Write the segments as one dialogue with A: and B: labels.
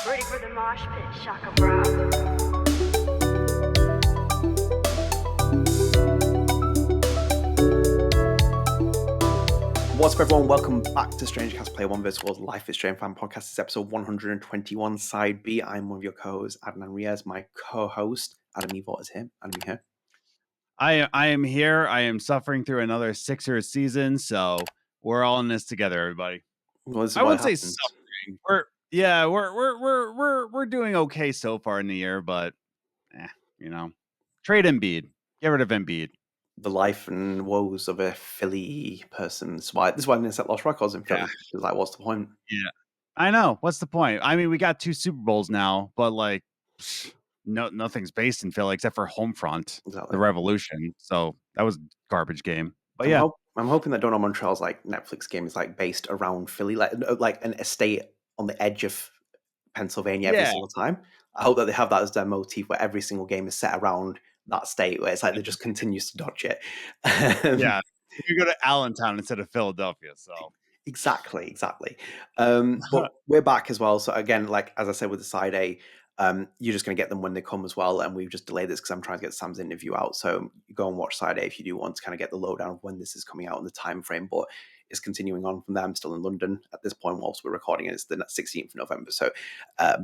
A: Ready for the mosh pit, shaka bra.
B: What's up, everyone? Welcome back to StrangeCast Play One vs. World's Life is Strange Fan Podcast. This is episode 121, Side B. I'm one of your co-hosts, Adnan Riaz. My co-host, Adam Evalt, is here. Adam, you here?
C: I am here. I am suffering through another Sixers season, so we're all in this together, everybody.
B: Well, this is
C: I
B: what
C: wouldn't say
B: happens.
C: suffering. We're doing okay so far in the year, but trade Embiid, get rid of Embiid.
B: The life and woes of a Philly person. This is why they set lost records in Philly. Yeah. Like, what's the point?
C: Yeah, I know. What's the point? I mean, we got 2 Super Bowls now, but like, nothing's based in Philly except for Homefront, the Revolution. So that was a garbage game. But
B: I'm hoping that Don't Nod Montreal's like Netflix game is like based around Philly, like an estate on the edge of Pennsylvania every single time. I hope that they have that as their motif, where every single game is set around that state, where it's like they just continues to dodge it.
C: Yeah, you go to Allentown instead of Philadelphia, so
B: exactly. But we're back as well. So again, like as I said with the side A, you're just going to get them when they come as well. And we've just delayed this because I'm trying to get Sam's interview out. So you go and watch side A if you do want to kind of get the lowdown of when this is coming out and the time frame. But it's continuing on from there. I'm still in London at this point whilst we're recording it. It's the 16th of November. So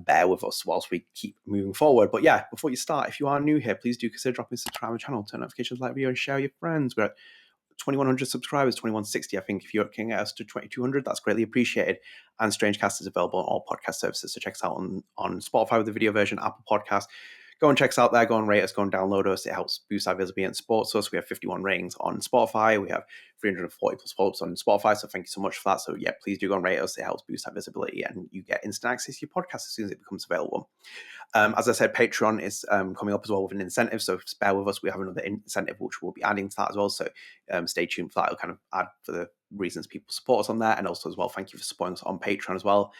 B: bear with us whilst we keep moving forward. But yeah, before you start, if you are new here, please do consider dropping a subscribe to the channel, turn notifications, like video, and share with your friends. We're at 2,100 subscribers, 2,160. I think if you can get us to 2,200, that's greatly appreciated. And StrangeCast is available on all podcast services. So check us out on Spotify with the video version, Apple Podcasts. Go and check us out there. Go and rate us. Go and download us. It helps boost our visibility and supports us. We have 51 ratings on Spotify. We have 340 plus follows on Spotify. So thank you so much for that. So yeah, please do go and rate us. It helps boost our visibility and you get instant access to your podcast as soon as it becomes available. As I said, Patreon is coming up as well with an incentive. So bear with us. We have another incentive which we'll be adding to that as well. So stay tuned for that. It'll kind of add for the reasons people support us on there. And also as well, thank you for supporting us on Patreon as well.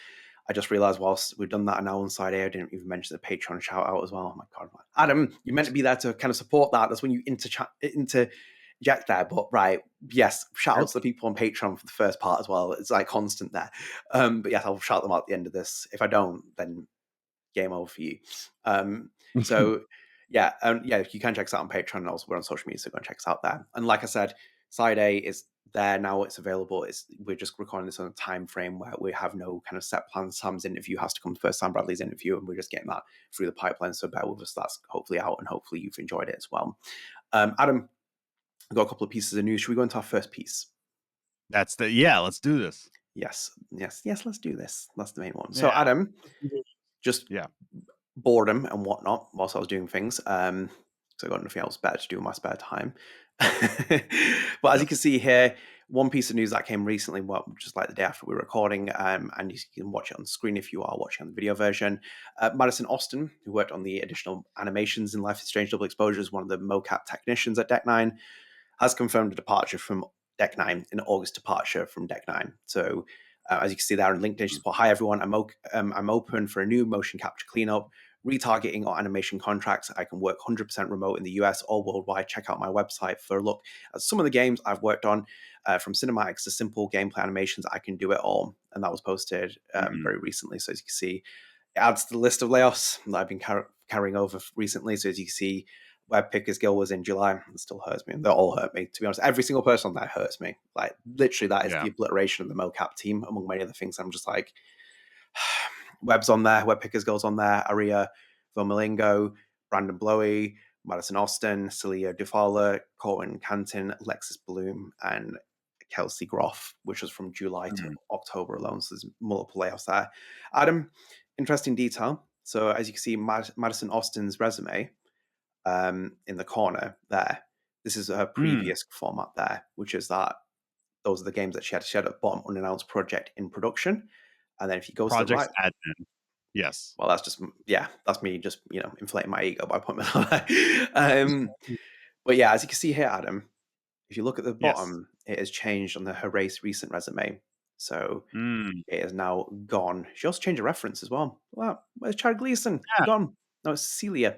B: I just realized whilst we've done that now on side A, I didn't even mention the Patreon shout out as well. Oh my God, Adam, you meant to be there to kind of support that. That's when you interject there. But right, yes, shout out to the people on Patreon for the first part as well. It's like constant there. But yes, I'll shout them out at the end of this. If I don't, then game over for you. So yeah, you can check us out on Patreon. And also we're on social media, so go and check us out there. And like I said, side A is there now. It's available. We're just recording this on a time frame where we have no kind of set plans. Sam's interview has to come first, Sam Bradley's interview, and we're just getting that through the pipeline. So bear with us. That's hopefully out, and hopefully you've enjoyed it as well. Adam, I've got a couple of pieces of news. Should we go into our first piece?
C: Let's do this.
B: Yes, let's do this. That's the main one. So Adam, just boredom and whatnot whilst I was doing things. So I got nothing else better to do in my spare time. But as you can see here, one piece of news that came recently, just like the day after we were recording, and you can watch it on the screen if you are watching on the video version. Madison Austin, who worked on the additional animations in Life is Strange Double Exposure, is one of the mocap technicians at Deck 9, has confirmed a departure from Deck 9, an August departure from Deck 9. So as you can see there on LinkedIn, she's put, "Hi everyone, I'm open for a new motion capture cleanup, retargeting or animation contracts. I can work 100% remote in the US or worldwide. Check out my website for a look at some of the games I've worked on, from cinematics to simple gameplay animations. I can do it all." And that was posted very recently. So as you can see, it adds to the list of layoffs that I've been carrying over recently. So as you can see, Web Pickers Guild was in July. It still hurts me. They all hurt me, to be honest. Every single person on there hurts me. Like, literally, that is the obliteration of the mocap team, among many other things. I'm just like, Web's on there, Web Pickers Guild's on there, Aria Vomalingo, Brandon Blowy, Madison Austin, Celia Dufala, Corwin Canton, Lexus Bloom, and Kelsey Groff, which was from July to October alone. So there's multiple layoffs there. Adam, interesting detail. So as you can see, Madison Austin's resume in the corner there, this is her previous format there, which is that those are the games that she had at the bottom, unannounced project in production. And then if you go to the right,
C: admin. Yes.
B: Well, that's just, that's me just, inflating my ego by putting it on there. But yeah, as you can see here, Adam, if you look at the bottom, it has changed on her recent resume. So it is now gone. She also changed a reference as well. Wow, where's Chad Gleason? Gone. No, it's Celia.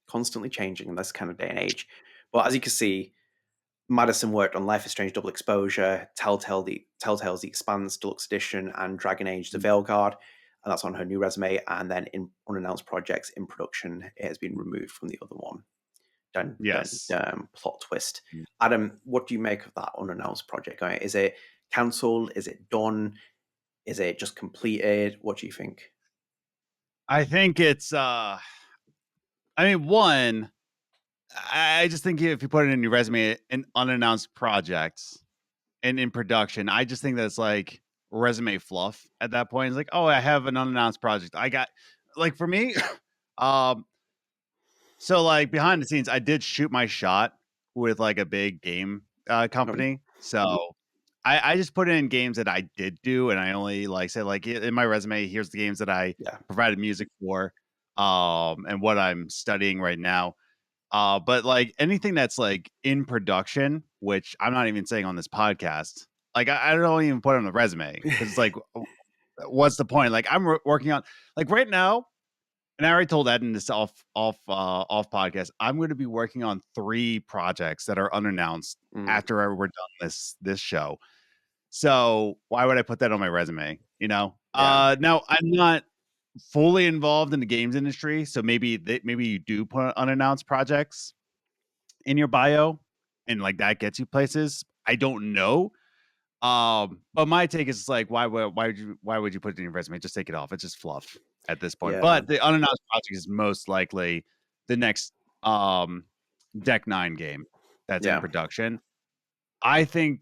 B: Constantly changing in this kind of day and age. But as you can see, Madison worked on Life is Strange Double Exposure, Telltale's The Expanse Deluxe Edition, and Dragon Age The Veilguard. and that's on her new resume. And then in unannounced projects in production, it has been removed from the other one. Dun,
C: Yes.
B: plot twist. Adam, what do you make of that unannounced project? Is it cancelled? Is it done? Is it just completed? What do you think?
C: I think it's one, I just think if you put it in your resume, an unannounced project and in production, I just think that's like resume fluff at that point. It's like, oh, I have an unannounced project. I got, like, for me, so like behind the scenes, I did shoot my shot with like a big game company. So I just put in games that I did do, and I only like say like in my resume, here's the games that I provided music for, and what I'm studying right now. But like anything that's like in production, which I'm not even saying on this podcast, like I don't even put on the resume because it's like, what's the point? Like I'm working on, like right now, and I already told Adnan this off podcast. I'm going to be working on 3 projects that are unannounced after we're done this show. So why would I put that on my resume? You know. Now I'm not fully involved in the games industry, so maybe you do put unannounced projects in your bio, and like that gets you places. I don't know. But my take is like, why would you put it in your resume? Just take it off. It's just fluff at this point. But the unannounced project is most likely the next Deck 9 game that's in production. I think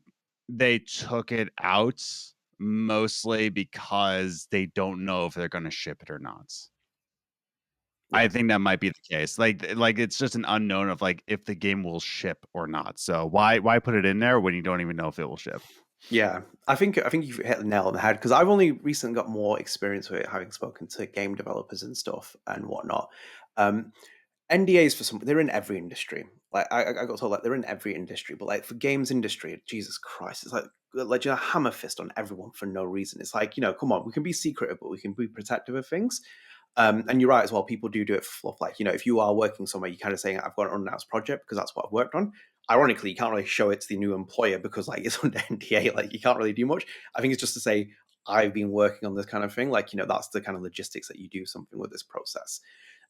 C: they took it out mostly because they don't know if they're going to ship it or not. I think that might be the case. Like it's just an unknown of like if the game will ship or not. So why put it in there when you don't even know if it will ship?
B: Yeah, I think you've hit the nail on the head, because I've only recently got more experience with it, having spoken to game developers and stuff and whatnot. NDAs for some, they're in every industry. Like I got told, like they're in every industry, but like for games industry, Jesus Christ, it's like a hammer fist on everyone for no reason. It's like, come on, we can be secretive, but we can be protective of things. And you're right as well. People do it for fluff. Like, if you are working somewhere, you're kind of saying, I've got an unannounced project because that's what I've worked on. Ironically, you can't really show it to the new employer because like it's under NDA. Like you can't really do much. I think it's just to say, I've been working on this kind of thing. Like, that's the kind of logistics that you do something with this process.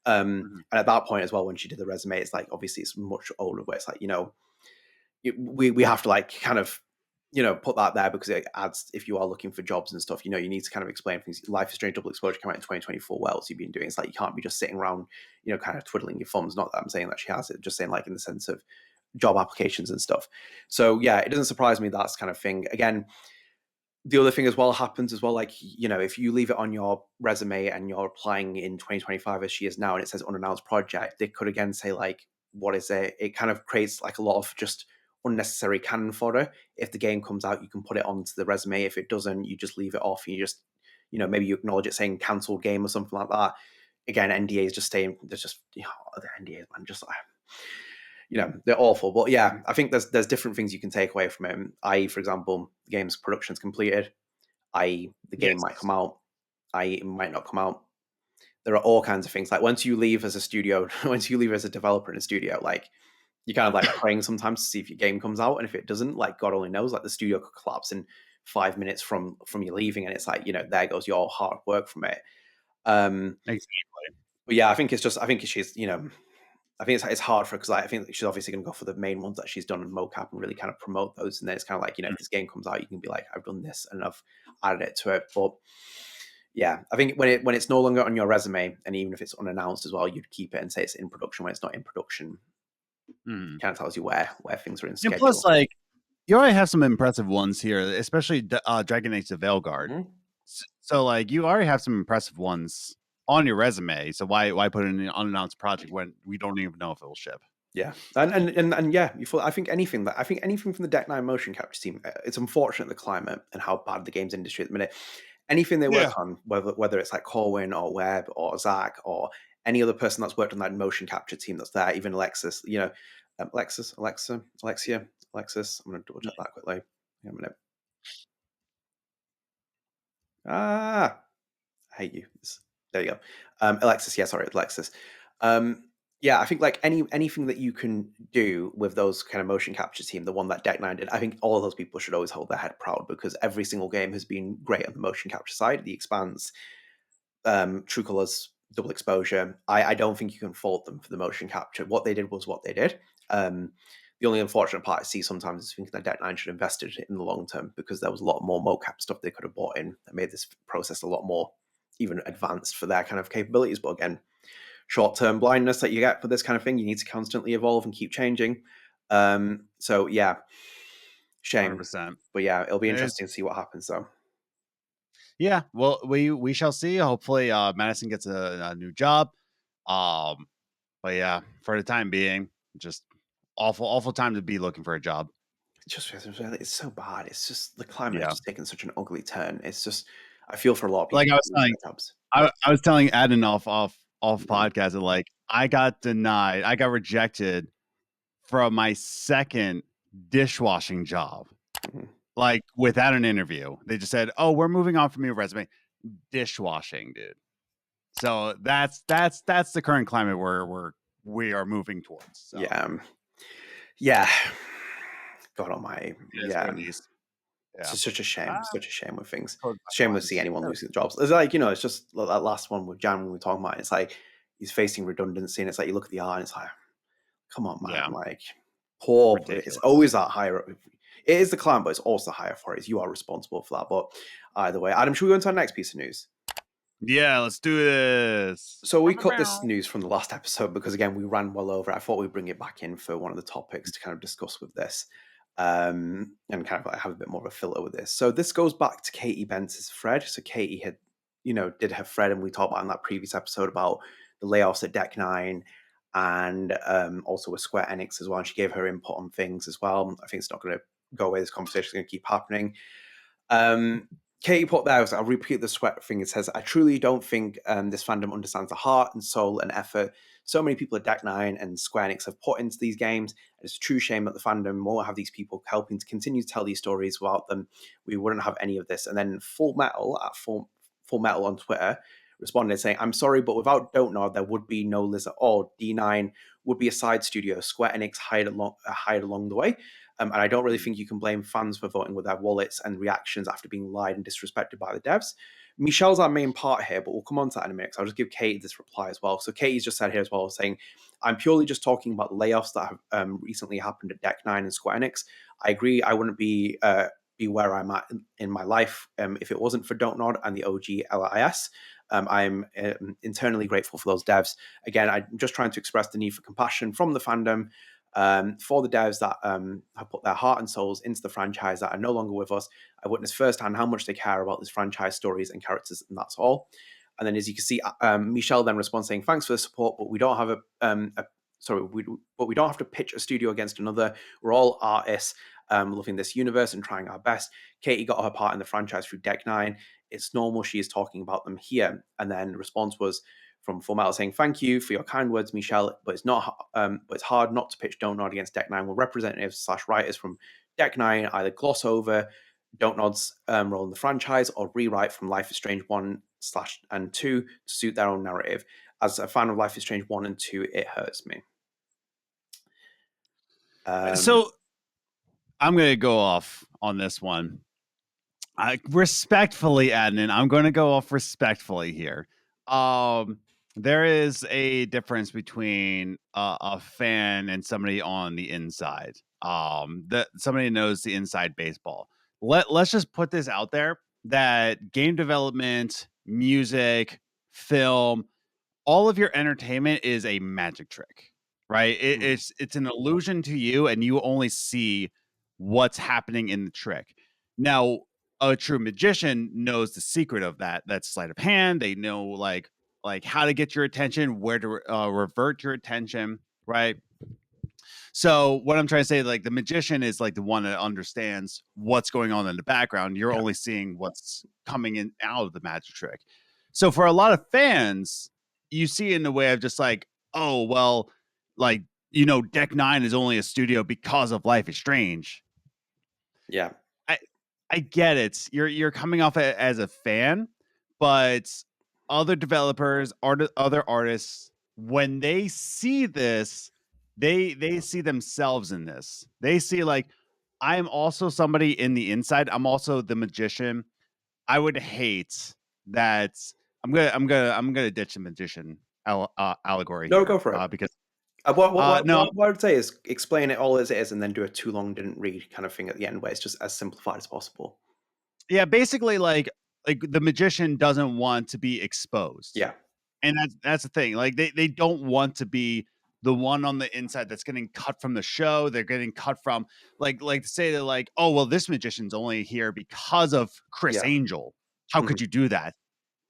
B: And at that point as well, when she did the resume, it's like, obviously it's much older where it's like, we have to like kind of, put that there because it adds, if you are looking for jobs and stuff, you need to kind of explain things. Life is Strange Double Exposure came out in 2024. What else you've been doing? It's like, you can't be just sitting around, kind of twiddling your thumbs. Not that I'm saying that she has it, just saying like in the sense of job applications and stuff. So yeah, it doesn't surprise me that's kind of thing. Again, the other thing as well happens as well, like, if you leave it on your resume and you're applying in 2025 as she is now, and it says unannounced project, they could again say like, what is it? It kind of creates like a lot of just unnecessary cannon fodder. If the game comes out, you can put it onto the resume. If it doesn't, you just leave it off. And you just, maybe you acknowledge it saying cancelled game or something like that. Again, NDAs just staying. There's just the NDAs, man, just they're awful. But yeah, I think there's different things you can take away from it. I.e., for example, the game's production's completed. I.e., the game might come out. I.e., it might not come out. There are all kinds of things. Like once you leave as a studio, once you leave as a developer in a studio, like you're kind of like praying sometimes to see if your game comes out. And if it doesn't, like God only knows, like the studio could collapse in 5 minutes from you leaving. And it's like, there goes your hard work from it.
C: Exactly.
B: But yeah, I think she's, I think it's hard for her because I think she's obviously going to go for the main ones that she's done in mocap and really kind of promote those. And then it's kind of like, if this game comes out, you can be like, I've done this and I've added it to it. But yeah, I think when it's no longer on your resume, and even if it's unannounced as well, you'd keep it and say it's in production when it's not in production. Kind of tells you where things are in schedule.
C: And plus, like, you already have some impressive ones here, especially Dragon Age: The Veilguard. So, like, you already have some impressive ones on your resume. So why put in an unannounced project when we don't even know if it will ship?
B: Yeah, and yeah, I think anything from the Deck 9 motion capture team, it's unfortunate the climate and how bad the games industry at the minute. Anything they work on, whether it's like Corwin or Webb or Zach or any other person that's worked on that motion capture team that's there, even Alexis, Alexis. I'm going to double check that quickly. Hang on a minute. I hate you. There you go. Alexis. Yeah, sorry, Alexis. Yeah, I think like anything that you can do with those kind of motion capture team, the one that Deck 9 did, I think all of those people should always hold their head proud because every single game has been great on the motion capture side. The Expanse, True Colors double exposure. I don't think you can fault them for the motion capture. What they did was what they did. The only unfortunate part I see sometimes is thinking that Deck 9 should have invested in the long term, because there was a lot more mocap stuff they could have bought in that made this process a lot more even advanced for their kind of capabilities. But again, short-term blindness that you get for this kind of thing, you need to constantly evolve and keep changing. So yeah, shame.
C: 100%.
B: But yeah, it'll be
C: It is.
B: interesting to see what happens though.
C: Yeah, well, we shall see. Hopefully, Madison gets a new job. But yeah, for the time being, just awful time to be looking for a job.
B: It's so bad. It's just the climate
C: Yeah.
B: has just taken such an ugly turn. It's just, I feel for a lot of people.
C: Like I was
B: losing
C: saying,
B: their jobs.
C: I was telling Adnan off podcast that like I got denied, I got rejected from my second dishwashing job,
B: Mhm.
C: like without an interview. They just said, "Oh, we're moving on from your resume." Dishwashing, dude. So that's the current climate we are moving towards. So.
B: Yeah. God Almighty.
C: Yeah.
B: It's just such a shame. Such a shame with things.
C: Close
B: It's a shame to see anyone losing jobs. It's like, it's just that last one with Jan when we were talking about it. It's like he's facing redundancy, and it's like you look at the art and it's like, come on, man.
C: Yeah.
B: Like, poor.
C: Ridiculous.
B: It's always that higher. It is the client, but it's also higher for it. You are responsible for that. But either way, Adam, should we go into our next piece of news?
C: Yeah, let's do this.
B: So we cut this news from the last episode because, again, we ran well over. I thought we'd bring it back in for one of the topics to kind of discuss with this, and kind of like have a bit more of a filter with this. So this goes back to Katy Bentz's thread. So Katy had, did her thread, and we talked about in that previous episode about the layoffs at Deck 9 and also with Square Enix as well. And she gave her input on things as well. I think it's not going to go away. This conversation is going to keep happening. Katy put there, I'll repeat the sweat thing. It says, I truly don't think this fandom understands the heart and soul and effort so many people at Deck 9 and Square Enix have put into these games. It's a true shame that the fandom won't have these people helping to continue to tell these stories. Without them, we wouldn't have any of this. And then Full Metal at Full Metal on Twitter responded saying, I'm sorry, but without Don't Nod, there would be no Liz at all. D9 would be a side studio. Square Enix hired along the way. And I don't really think you can blame fans for voting with their wallets and reactions after being lied and disrespected by the devs. Michel's our main part here, but we'll come on to that in a minute. I'll just give Katy this reply as well. So Katy's just said here as well, saying, I'm purely just talking about the layoffs that have recently happened at Deck 9 and Square Enix. I agree, I wouldn't be where I'm at in my life if it wasn't for Don't Nod and the OG LIS. I'm internally grateful for those devs. Again, I'm just trying to express the need for compassion from the fandom for the devs that have put their heart and souls into the franchise that are no longer with us. I witnessed firsthand how much they care about this franchise stories and characters, and that's all. And then, as you can see, Michel then responds saying, "Thanks for the support, but we don't have we don't have to pitch a studio against another. We're all artists, loving this universe and trying our best. Katy got her part in the franchise through Deck 9. It's normal she is talking about them here." And then the response was from Full Metal saying, "Thank you for your kind words, Michel, but it's hard not to pitch Don't Nod against Deck 9 where representatives / writers from Deck 9 either gloss over Don't Nod's role in the franchise or rewrite from Life is Strange 1 and 2 to suit their own narrative. As a fan of Life is Strange 1 and 2, it hurts me."
C: So I'm going to go off on this one. Respectfully, Adnan, I'm going to go off respectfully here. There is a difference between a fan and somebody on the inside. That somebody knows the inside baseball. Let's just put this out there that game development, music, film, all of your entertainment is a magic trick, right? It's an illusion to you, and you only see what's happening in the trick. Now, a true magician knows the secret of that sleight of hand. They know like how to get your attention, where to revert your attention, right? So what I'm trying to say, like the magician is like the one that understands what's going on in the background. You're only seeing what's coming in out of the magic trick. So for a lot of fans, you see it in the way of just like, oh, well, like, Deck 9 is only a studio because of Life is Strange.
B: Yeah.
C: I get it. You're coming off as a fan, but other developers, other artists, when they see this, they see themselves in this. They see like, I'm also somebody in the inside. I'm also the magician. I would hate that I'm gonna ditch the magician allegory
B: No,
C: here
B: go for it.
C: because no,
B: What I would say is explain it all as it is, and then do a too long didn't read kind of thing at the end, where it's just as simplified as possible.
C: yeah, basically like the magician doesn't want to be exposed.
B: Yeah.
C: And that's the thing. Like they don't want to be the one on the inside that's getting cut from the show. They're getting cut from like to say that like, oh well, this magician's only here because of Chris
B: Yeah.
C: Angel. How could
B: Mhm.
C: you do that?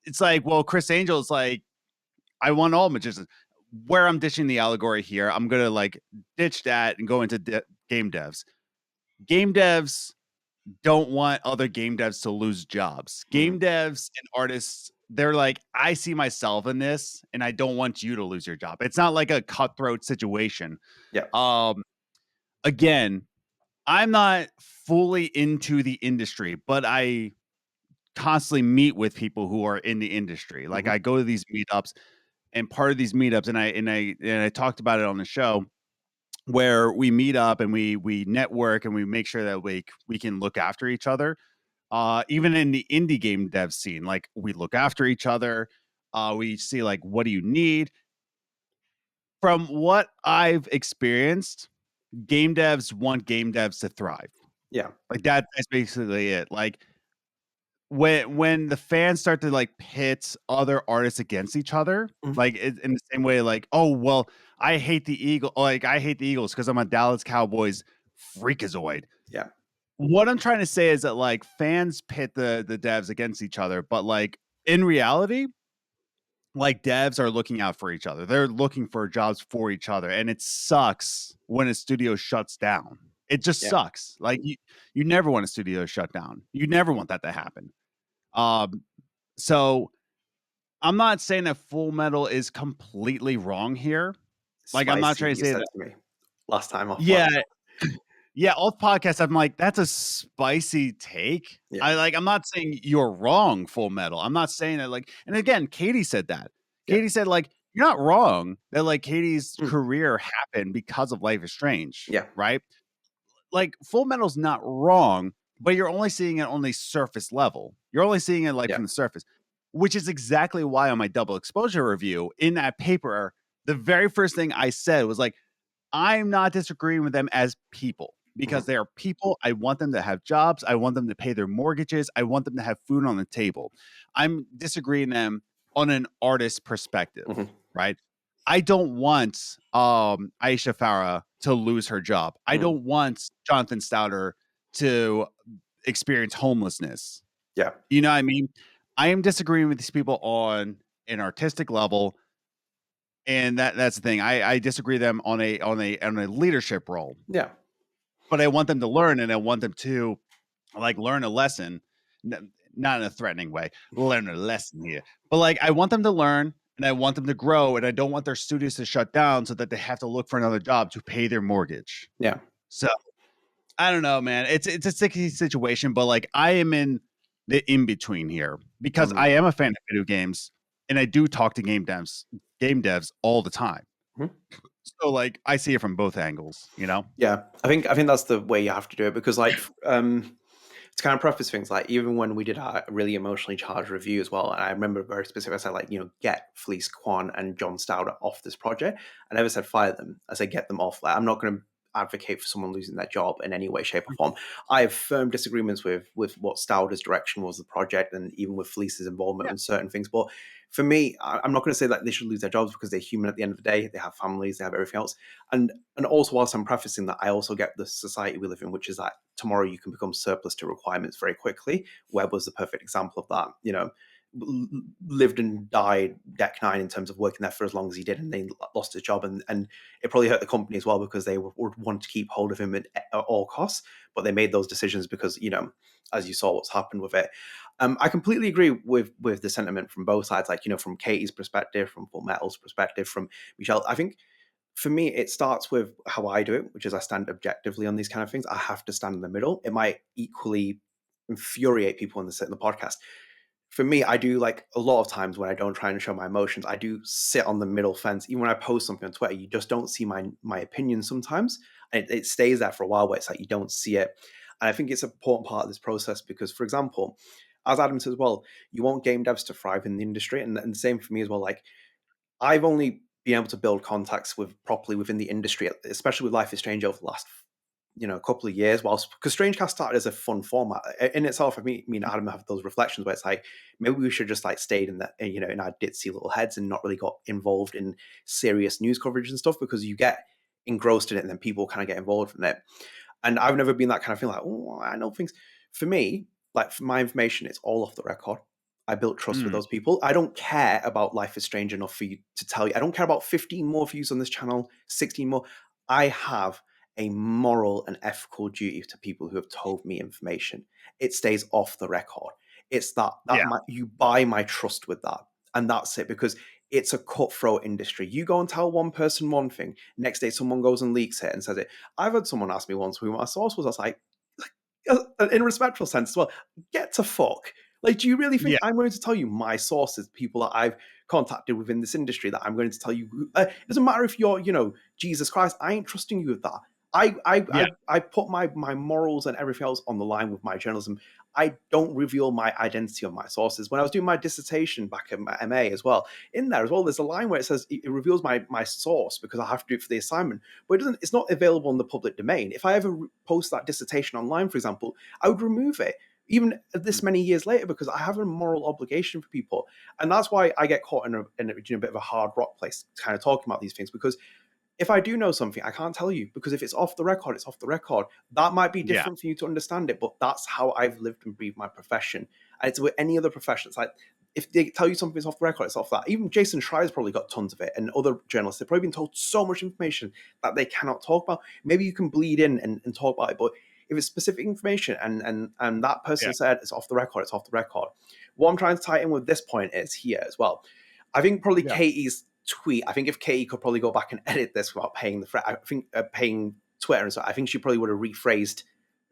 C: It's like, well, Chris Angel's like, I want all magicians. Where I'm ditching the allegory here, I'm gonna like ditch that and go into game devs. Game devs don't want other game devs to lose jobs. Game devs and artists, they're like, I see myself in this and I don't want you to lose your job. It's not like a cutthroat situation.
B: Yeah.
C: Again, I'm not fully into the industry, but I constantly meet with people who are in the industry. Like I go to these meetups, and part of these meetups, and I talked about it on the show, where we meet up and we network and we make sure that we can look after each other. Even in the indie game dev scene, like we look after each other. We see like, what do you need? From what I've experienced, game devs want game devs to thrive.
B: Yeah.
C: Like that's basically it. Like when the fans start to like pit other artists against each other, like in the same way, like, oh well, I hate the Eagles because I'm a Dallas Cowboys freakazoid.
B: Yeah.
C: What I'm trying to say is that like fans pit the devs against each other, but like in reality, like devs are looking out for each other. They're looking for jobs for each other, and it sucks when a studio shuts down. It just sucks. Like you never want a studio to shut down. You never want that to happen. So I'm not saying that Full Metal is completely wrong here. Like I'm not trying to say that.
B: To me last time off.
C: Yeah. Yeah, off podcast, I'm like, that's a spicy take.
B: Yeah.
C: I'm not saying you're wrong, Full Metal. I'm not saying that like, and again, Katy said that. Katy said like, you're not wrong that like Katy's career happened because of Life is Strange.
B: Yeah.
C: Right. Like Full Metal's not wrong, but you're only seeing it on the surface level. You're only seeing it like from the surface, which is exactly why on my double exposure review in that paper, the very first thing I said was like, I'm not disagreeing with them as people because they are people. I want them to have jobs. I want them to pay their mortgages. I want them to have food on the table. I'm disagreeing them on an artist perspective, right? I don't want Aisha Farah to lose her job. I don't want Jonathan Stouter to experience homelessness.
B: Yeah.
C: You know what I mean? I am disagreeing with these people on an artistic level. And that's the thing. I disagree with them on a leadership role.
B: Yeah.
C: But I want them to learn, and I want them to like learn a lesson, not in a threatening way. Learn a lesson here, but like I want them to learn, and I want them to grow, and I don't want their studios to shut down so that they have to look for another job to pay their mortgage.
B: Yeah.
C: So I don't know, man. It's a sticky situation, but like I am in the in between here because I am a fan of video games, and I do talk to game devs all the time. So like I see it from both angles, you know?
B: Yeah. I think that's the way you have to do it because like to kind of preface things, like even when we did our really emotionally charged review as well, and I remember very specific, I said like, get Fleece Kwan and John Stouter off this project. I never said fire them. I said get them off. Like I'm not going to advocate for someone losing their job in any way, shape, or form. I have firm disagreements with what Stouter's direction was of the project, and even with Fleece's involvement in certain things. But for me, I'm not going to say that they should lose their jobs because they're human at the end of the day. They have families, they have everything else. And also, whilst I'm prefacing that, I also get the society we live in, which is that tomorrow you can become surplus to requirements very quickly. Webb was the perfect example of that. Lived and died Deck 9 in terms of working there for as long as he did, and then lost his job, and it probably hurt the company as well because they would want to keep hold of him at all costs, but they made those decisions because as you saw what's happened with it. I completely agree with the sentiment from both sides, like from Katy's perspective, from Full Metal's perspective, from Michel. I think for me it starts with how I do it, which is I stand objectively on these kind of things. I have to stand in the middle. It might equally infuriate people in the podcast. For me, I do like a lot of times when I don't try and show my emotions, I do sit on the middle fence. Even when I post something on Twitter, you just don't see my opinion sometimes. And it stays there for a while where it's like you don't see it. And I think it's an important part of this process because, for example, as Adam says, well, you want game devs to thrive in the industry, and the same for me as well. Like, I've only been able to build contacts properly within the industry, especially with Life is Strange over the last couple of years, because StrangeCast started as a fun format in itself. I mean, me and Adam have those reflections where it's like, maybe we should just like stayed in that, in our ditzy little heads and not really got involved in serious news coverage and stuff, because you get engrossed in it and then people kind of get involved in it. And I've never been that kind of feeling like, oh, I know things. For me, like, for my information, it's all off the record. I built trust with those people. I don't care about Life is Strange enough for you to tell you. I don't care about 15 more views on this channel, 16 more. I have a moral and ethical duty to people who have told me information. It stays off the record. It's that you buy my trust with that. And that's it, because it's a cutthroat industry. You go and tell one person one thing, next day someone goes and leaks it and says it. I've had someone ask me once who my source was. I was like, in a respectful sense as well, get to fuck. Like, do you really think I'm going to tell you my sources, people that I've contacted within this industry, that I'm going to tell you? It doesn't matter if you're, Jesus Christ, I ain't trusting you with that. I put my morals and everything else on the line with my journalism. I don't reveal my identity on my sources. When I was doing my dissertation back at my MA as well, in there as well, there's a line where it says it reveals my source because I have to do it for the assignment, but it doesn't. It's not available in the public domain. If I ever post that dissertation online, for example, I would remove it, even this many years later, because I have a moral obligation for people. And that's why I get caught in a bit of a hard rock place kind of talking about these things, because if I do know something, I can't tell you, because if it's off the record, it's off the record. That might be different for you to understand it, but that's how I've lived and breathed my profession. And it's with any other profession. It's like, if they tell you something's off the record, it's off that. Even Jason Schreier's probably got tons of it, and other journalists, they've probably been told so much information that they cannot talk about. Maybe you can bleed in and talk about it, but if it's specific information and that person said it's off the record, it's off the record. What I'm trying to tie in with this point is here as well. I think probably Katy's tweet, I think if Katy could probably go back and edit this without paying paying Twitter and so, I think she probably would have rephrased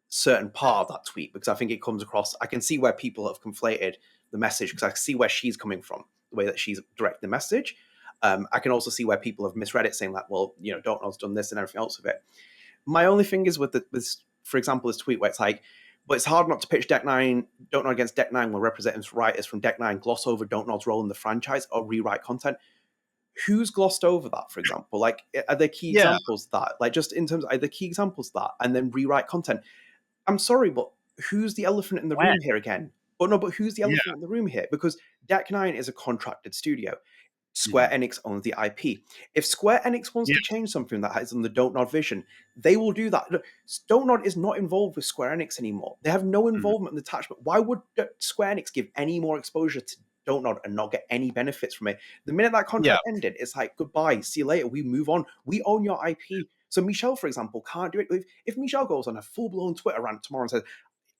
B: certain part of that tweet, because I think it comes across, I can see where people have conflated the message, because I can see where she's coming from, the way that she's directed the message. I can also see where people have misread it, saying that, well, Don't Nod's done this and everything else with it. My only thing is with this, for example, this tweet where it's like, but it's hard not to pitch Don't Nod against Deck 9 when representative writers from Deck 9 gloss over Don't Nod's role in the franchise or rewrite content. Who's glossed over that, for example? Like, are there key examples of that? Like, just in terms of, are there key examples of that? And then rewrite content. I'm sorry, but who's the elephant in the room here again? But who's the elephant in the room here? Because Deck 9 is a contracted studio. Square Enix owns the IP. If Square Enix wants to change something that is in the Don't Nod vision, they will do that. Look, Don't Nod is not involved with Square Enix anymore. They have no involvement in the attachment. Why would Square Enix give any more exposure to Don't Nod and not get any benefits from it? The minute that contract ended, it's like, goodbye, see you later, we move on. We own your IP. So Michel, for example, can't do it. If Michel goes on a full-blown Twitter rant tomorrow and says,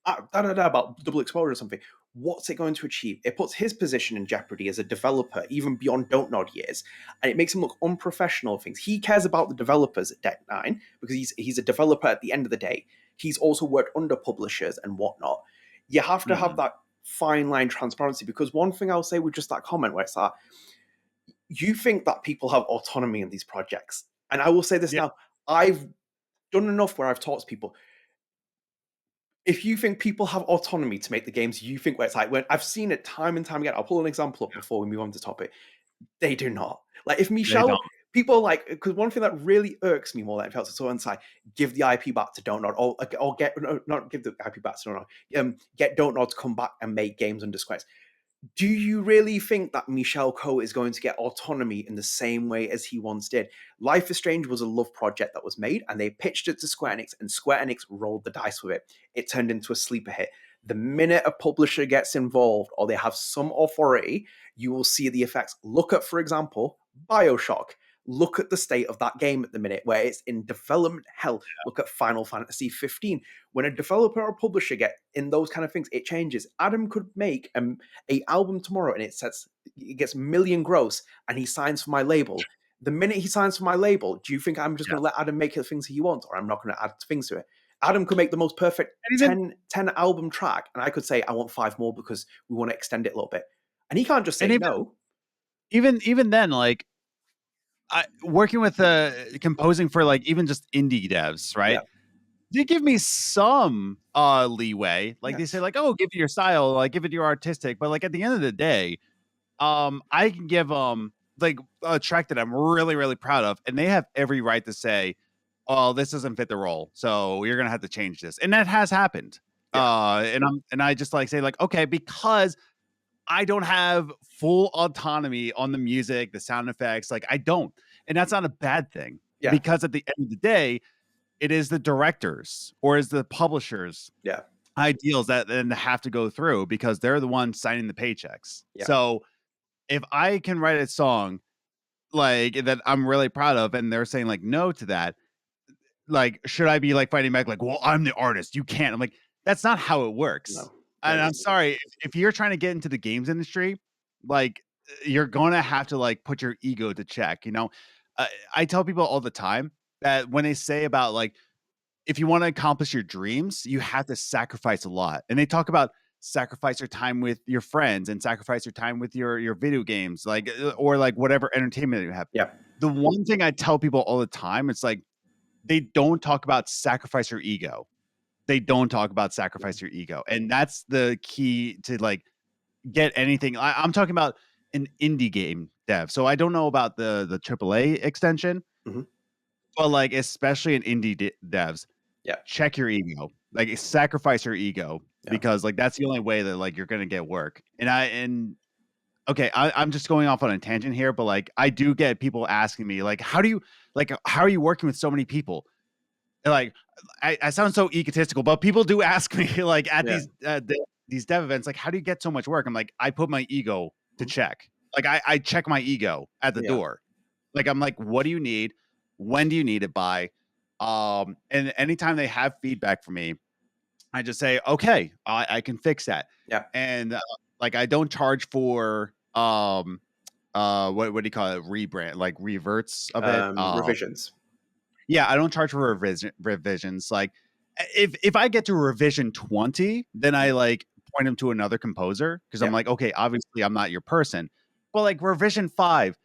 B: about double exposure or something, what's it going to achieve? It puts his position in jeopardy as a developer, even beyond Don't Nod years, and it makes him look unprofessional at things. He cares about the developers at Deck 9 because he's a developer at the end of the day. He's also worked under publishers and whatnot. You have to have that fine line transparency, because one thing I'll say with just that comment where it's that, you think that people have autonomy in these projects. And I will say this now, I've done enough where I've talked to people. If you think people have autonomy to make the games you think where it's like, when I've seen it time and time again, I'll pull an example up before we move on to the topic. They do not. Like, if Michel, people like, because one thing that really irks me more than anything else is someone's like, give the IP back to Don't Nod, or get, no, not give the IP back to Don't Nod, get Don't Nod to come back and make games under Square. Do you really think that Michel Koch is going to get autonomy in the same way as he once did? Life is Strange was a love project that was made, and they pitched it to Square Enix, and Square Enix rolled the dice with it. It turned into a sleeper hit. The minute a publisher gets involved or they have some authority, you will see the effects. Look at, for example, BioShock. Look at the state of that game at the minute, where it's in development hell. Look at Final Fantasy 15. When a developer or publisher get in those kind of things, it changes. Adam could make a album tomorrow and it gets million gross, and he signs for my label. The minute he signs for my label, do you think I'm just going to let Adam make the things he wants, or I'm not going to add things to it? Adam could make the most perfect 10 album track, and I could say I want 5 more because we want to extend it a little bit. And he can't just say no.
C: Even then, like, working with composing for like even just indie devs, right? they give me some leeway. Like they say, like, oh, give it your style, like give it your artistic. But like at the end of the day, I can give like a track that I'm really, really proud of, and they have every right to say, oh, this doesn't fit the role, so you're gonna have to change this. And that has happened. And I just like say, like, okay, because I don't have full autonomy on the music, the sound effects, like I don't. And that's not a bad thing.
B: Yeah.
C: Because at the end of the day, it is the directors or is the publishers ideals that then have to go through because they're the ones signing the paychecks. So if I can write a song like that I'm really proud of and they're saying like no to that, like should I be like fighting back like, well, I'm the artist, you can't. I'm like, that's not how it works.
B: No.
C: And I'm sorry, if you're trying to get into the games industry, like you're gonna have to like put your ego to check, you know. I tell people all the time that when they say about like if you want to accomplish your dreams, you have to sacrifice a lot. And they talk about sacrifice your time with your friends and sacrifice your time with your video games, like or like whatever entertainment you have.
B: Yeah.
C: The one thing I tell people all the time, it's like they don't talk about sacrifice your ego. They don't talk about sacrifice your ego. And that's the key to like get anything. I'm talking about an indie game dev. So I don't know about the AAA extension, but like especially in indie devs, check your ego, like sacrifice your ego because like that's the only way that like you're gonna get work. And okay, I'm just going off on a tangent here, but like I do get people asking me like, how are you working with so many people? And, like I sound so egotistical, but people do ask me like at these dev events, like, how do you get so much work? I'm like, I put my ego to check. Like I check my ego at the door. Like I'm like, what do you need? When do you need it by? And anytime they have feedback from me, I just say, okay, I can fix that.
B: Yeah.
C: And like I don't charge for what do you call it? Rebrand, like reverts of it.
B: Revisions.
C: Yeah, I don't charge for revisions. Like if I get to revision 20, then I like point them to another composer because I'm like, okay, obviously I'm not your person. But like revision 5,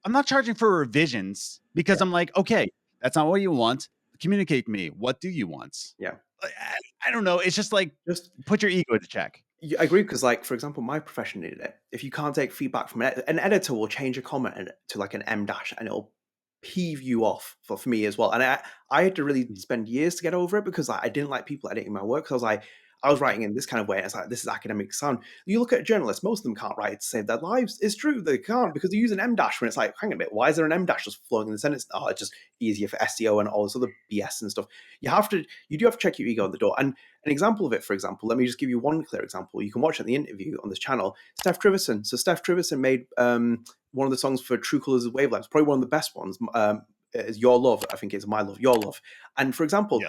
C: I'm not charging for revisions because I'm like, okay, that's not what you want. Communicate to me. What do you want?
B: Yeah.
C: I don't know. It's just like, just put your ego to check.
B: I agree because, like, for example, my profession needed it. If you can't take feedback from an editor, will change a comment to like an M dash, and it'll peeve you off for me as well. And I had to really spend years to get over it because I didn't like people editing my work. Because I was writing in this kind of way, and it's like, this is academic sound. You look at journalists, most of them can't write to save their lives. It's true, they can't because they use an M dash when it's like, hang on a minute, why is there an M dash just flowing in the sentence? Oh, it's just easier for SEO and all this other BS and stuff. You do have to check your ego on the door. And an example of it, for example, let me just give you one clear example. You can watch it in the interview on this channel. Steph Trivison. So Steph Trivison made one of the songs for True Colors of Wavelengths, probably one of the best ones. Is Your Love, I think it's My Love, Your Love. And for example,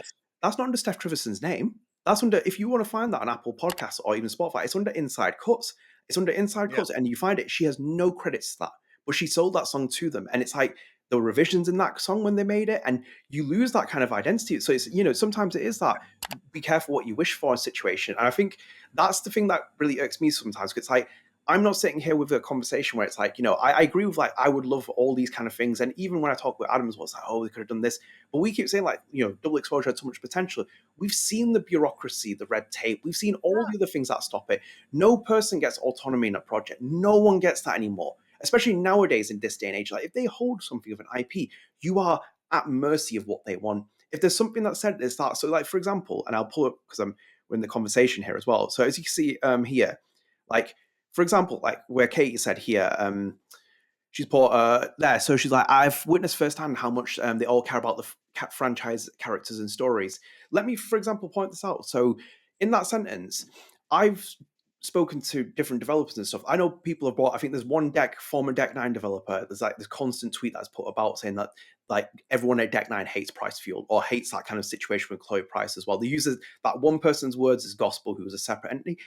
B: that's not under Steph Trivison's name. That's under, if you want to find that on Apple Podcasts or even Spotify, it's under Inside Cuts. It's under Inside Cuts, and you find it. She has no credits to that, but she sold that song to them. And it's like there were revisions in that song when they made it, and you lose that kind of identity. So it's, sometimes it is that be careful what you wish for in a situation. And I think that's the thing that really irks me sometimes. It's like, I'm not sitting here with a conversation where it's like, I agree with like, I would love all these kind of things. And even when I talk with Adam as well, it's like, oh, they could have done this. But we keep saying like, double exposure had so much potential. We've seen the bureaucracy, the red tape. We've seen all the other things that stop it. No person gets autonomy in a project. No one gets that anymore, especially nowadays in this day and age. Like if they hold something of an IP, you are at mercy of what they want. If there's something that said it's that. So like, for example, and I'll pull up because we're in the conversation here as well. So as you can see here, like, for example, like where Katy said here, she's put there. So she's like, I've witnessed firsthand how much they all care about the franchise characters and stories. Let me, for example, point this out. So in that sentence, I've spoken to different developers and stuff. I know people have bought, I think there's one former Deck 9 developer. There's like this constant tweet that's put about saying that like everyone at Deck 9 hates Price Fuel or hates that kind of situation with Chloe Price as well. They use that one person's words as gospel who was a separate entity.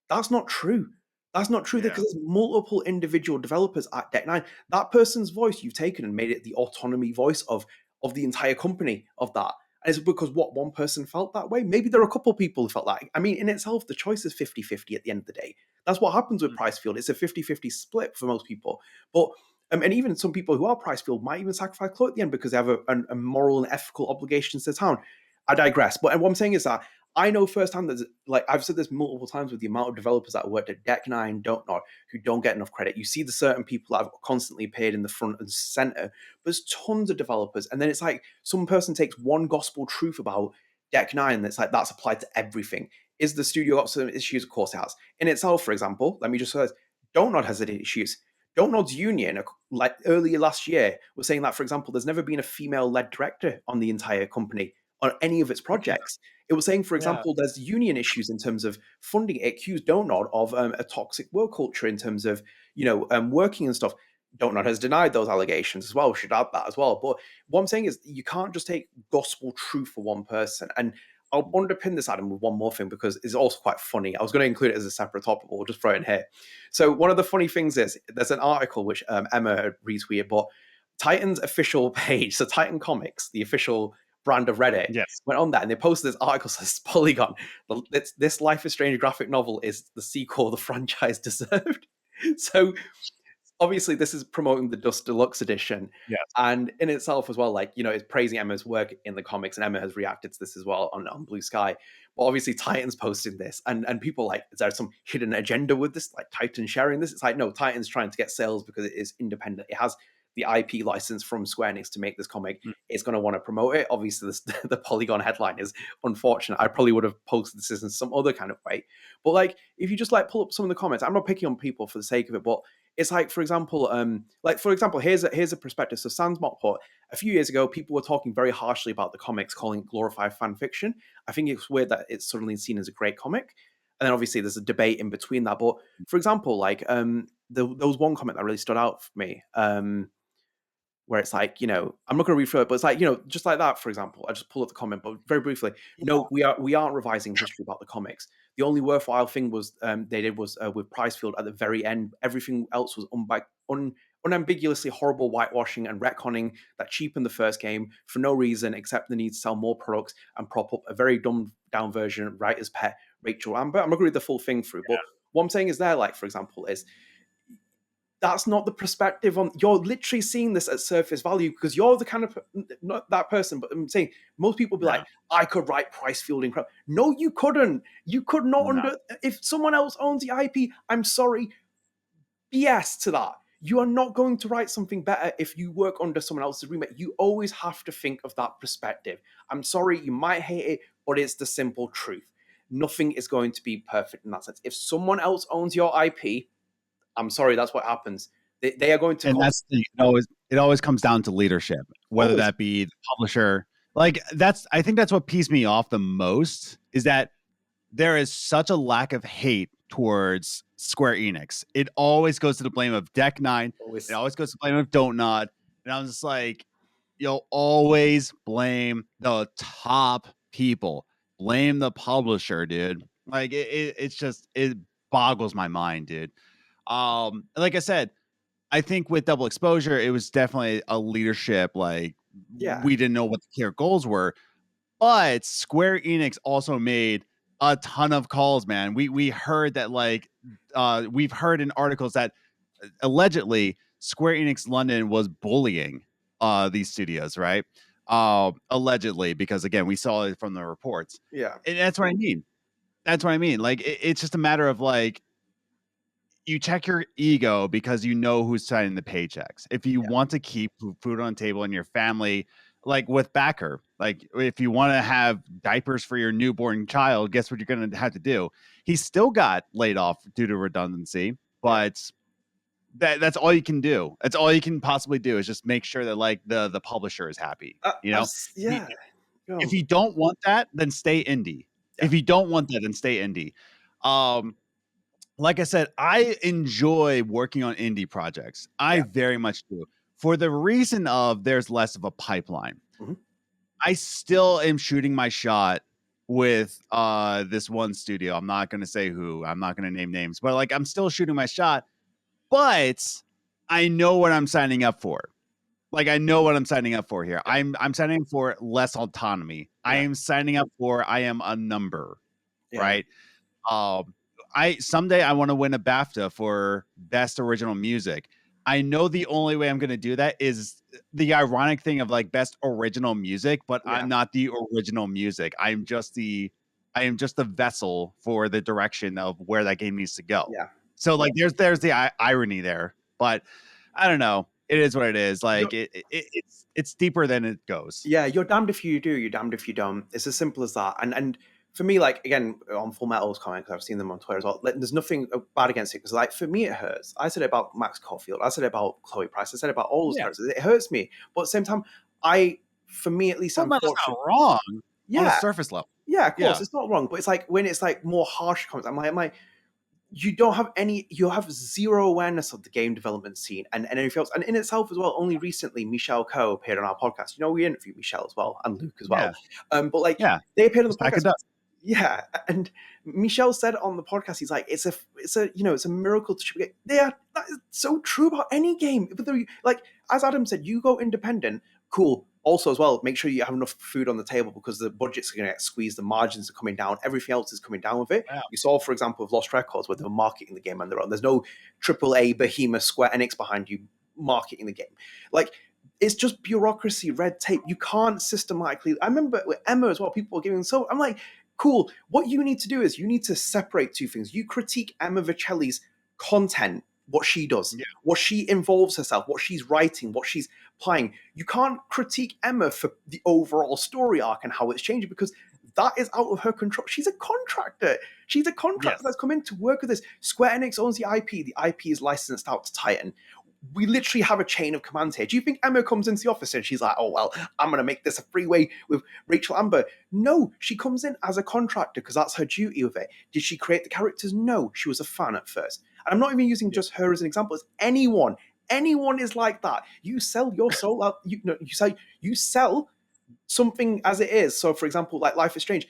B: That's not true. That's not true because there's multiple individual developers at Deck 9. That person's voice you've taken and made it the autonomy voice of the entire company of that. And it's because one person felt that way. Maybe there are a couple people who felt that. I mean, in itself, the choice is 50-50 at the end of the day. That's what happens with Price Field. It's a 50-50 split for most people. But and even some people who are Price Field might even sacrifice Chloe at the end because they have a moral and ethical obligations to the town. I digress. But what I'm saying is that I know firsthand that, like, I've said this multiple times with the amount of developers that worked at Deck Nine, Don't Nod, who don't get enough credit. You see the certain people that have constantly appeared in the front and center. But there's tons of developers, and then it's like some person takes one gospel truth about Deck Nine that's like that's applied to everything. Is the studio got some issues? Of course it has. In itself, for example, let me just say this, Don't Nod has issues. Don't Nod's union, like earlier last year, was saying that, for example, there's never been a female-led director on the entire company on any of its projects. It was saying, for example, there's union issues in terms of funding. It accused Don't Nod of a toxic work culture in terms of, working and stuff. Don't Nod has denied those allegations as well. We should add that as well. But what I'm saying is you can't just take gospel truth for one person. And I'll underpin this, Adam, with one more thing because it's also quite funny. I was going to include it as a separate topic, but we'll just throw it in here. So one of the funny things is there's an article which Emma had retweeted, but Titan's official page, so Titan Comics, the official brand of Reddit, went on that and they posted this article says Polygon. This Life is Strange graphic novel is the sequel the franchise deserved. So obviously this is promoting the Dust Deluxe edition.
C: Yes.
B: And in itself as well, like, it's praising Emma's work in the comics, and Emma has reacted to this as well on Blue Sky. But obviously Titan's posting this, and people like, is there some hidden agenda with this? Like Titan sharing this? It's like, no, Titan's trying to get sales because it is independent. It has the IP license from Square Enix to make this comic. It's going to want to promote it. Obviously, the Polygon headline is unfortunate. I probably would have posted this in some other kind of way. But like, if you just like pull up some of the comments, I'm not picking on people for the sake of it, but it's like, for example, here's a perspective. So Sans Mockport, a few years ago, people were talking very harshly about the comics, calling it glorified fan fiction. I think it's weird that it's suddenly seen as a great comic. And then obviously there's a debate in between that. But for example, like there was one comment that really stood out for me. Where it's like, I'm not going to read through it, but it's like, just like that, for example, I just pull up the comment, but very briefly, no, we aren't revising history about the comics. The only worthwhile thing was they did was with Pricefield at the very end. Everything else was unambiguously horrible whitewashing and retconning that cheapened the first game for no reason except the need to sell more products and prop up a very dumbed down version of writer's pet Rachel Amber. I'm not going to read the full thing through, but what I'm saying is there, like, for example, is that's not the perspective on. You're literally seeing this at surface value because you're the kind of not that person, but I'm saying most people be like, I could write Pricefield incredible. No, you couldn't. You could not. If someone else owns the IP, I'm sorry. BS to that. You are not going to write something better if you work under someone else's remit. You always have to think of that perspective. I'm sorry, you might hate it, but it's the simple truth. Nothing is going to be perfect in that sense. If someone else owns your IP, I'm sorry, that's what happens. They are going to,
C: and that's it always comes down to leadership, whether that be the publisher. Like I think that's what pissed me off the most is that there is such a lack of hate towards Square Enix. It always goes to the blame of Deck Nine. It always goes to the blame of Don't Nod. And I'm just like, you'll always blame the top people. Blame the publisher, dude. Like it boggles my mind, dude. Like I said, I think with Double Exposure, it was definitely a leadership. Like, we didn't know what the clear goals were, but Square Enix also made a ton of calls, man. We heard that, like, we've heard in articles that allegedly Square Enix London was bullying these studios, right? Allegedly, because again, we saw it from the reports.
B: Yeah,
C: and that's what I mean. That's what I mean. Like, it's just a matter of like, you check your ego because you know who's signing the paychecks. If you want to keep food on the table and your family, like with Backer, like if you want to have diapers for your newborn child, guess what you're going to have to do? He still got laid off due to redundancy, but that's all you can do. That's all you can possibly do is just make sure that like the publisher is happy. If you don't want that, then stay indie. If you don't want that, then stay indie. Like I said, I enjoy working on indie projects. I very much do. For the reason of there's less of a pipeline.
B: Mm-hmm.
C: I still am shooting my shot with this one studio. I'm not going to say who. I'm not going to name names. But like, I'm still shooting my shot. But I know what I'm signing up for. Like, I know what I'm signing up for here. I'm signing up for less autonomy. I am signing up for I am a number. Right? Someday I want to win a BAFTA for best original music. I know the only way I'm going to do that is the ironic thing of like best original music, but I'm not the original music. I am just the vessel for the direction of where that game needs to go.
B: Yeah.
C: So like there's the irony there, but I don't know. It is what it is. Like it's deeper than it goes.
B: Yeah, you're damned if you do, you're damned if you don't. It's as simple as that. And for me, like, again, on Full Metal's comment, because I've seen them on Twitter as well, like, there's nothing bad against it, because, like, for me, it hurts. I said it about Max Caulfield. I said it about Chloe Price. I said it about all those characters. It hurts me. But at the same time, for me, at least,
C: Full Metal's not wrong on the surface level.
B: Yeah, of course, it's not wrong. But it's like, when it's, like, more harsh comments, I'm like, you have zero awareness of the game development scene and anything else. And in itself as well, only recently, Michel Koch appeared on our podcast. You know, we interviewed Michel as well, and Luke as well. But like, they appeared on the podcast. Yeah, and Michel said on the podcast, he's like, it's a miracle to ship. Yeah, that is so true about any game. But like, as Adam said, you go independent, cool. Also, as well, make sure you have enough food on the table, because the budgets are going to get squeezed, the margins are coming down, everything else is coming down with it. You saw, for example, with Lost Records, where they were marketing the game on their own. There's no AAA behemoth Square Enix behind you marketing the game. Like, it's just bureaucracy, red tape. You can't systematically. I remember with Emma as well, people were giving so. I'm like, cool. What you need to do is you need to separate two things. You critique Emma Vicelli's content, what she does, what she involves herself, what she's writing, what she's playing. You can't critique Emma for the overall story arc and how it's changing, because that is out of her control. She's a contractor. She's a contractor that's come in to work with this. Square Enix owns the IP. The IP is licensed out to Titan. We literally have a chain of commands here. Do you think Emma comes into the office and she's like, oh, well, I'm going to make this a freeway with Rachel Amber? No, she comes in as a contractor because that's her duty with it. Did she create the characters? No, she was a fan at first. And I'm not even using just her as an example. It's anyone. Anyone is like that. You sell your soul out. You sell something as it is. So, for example, like Life is Strange,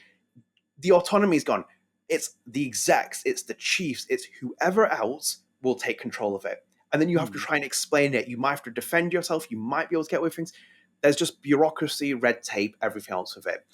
B: the autonomy is gone. It's the execs, it's the chiefs, it's whoever else will take control of it. And then you have to try and explain it. You might have to defend yourself. You might be able to get away with things. There's just bureaucracy, red tape, everything else with it.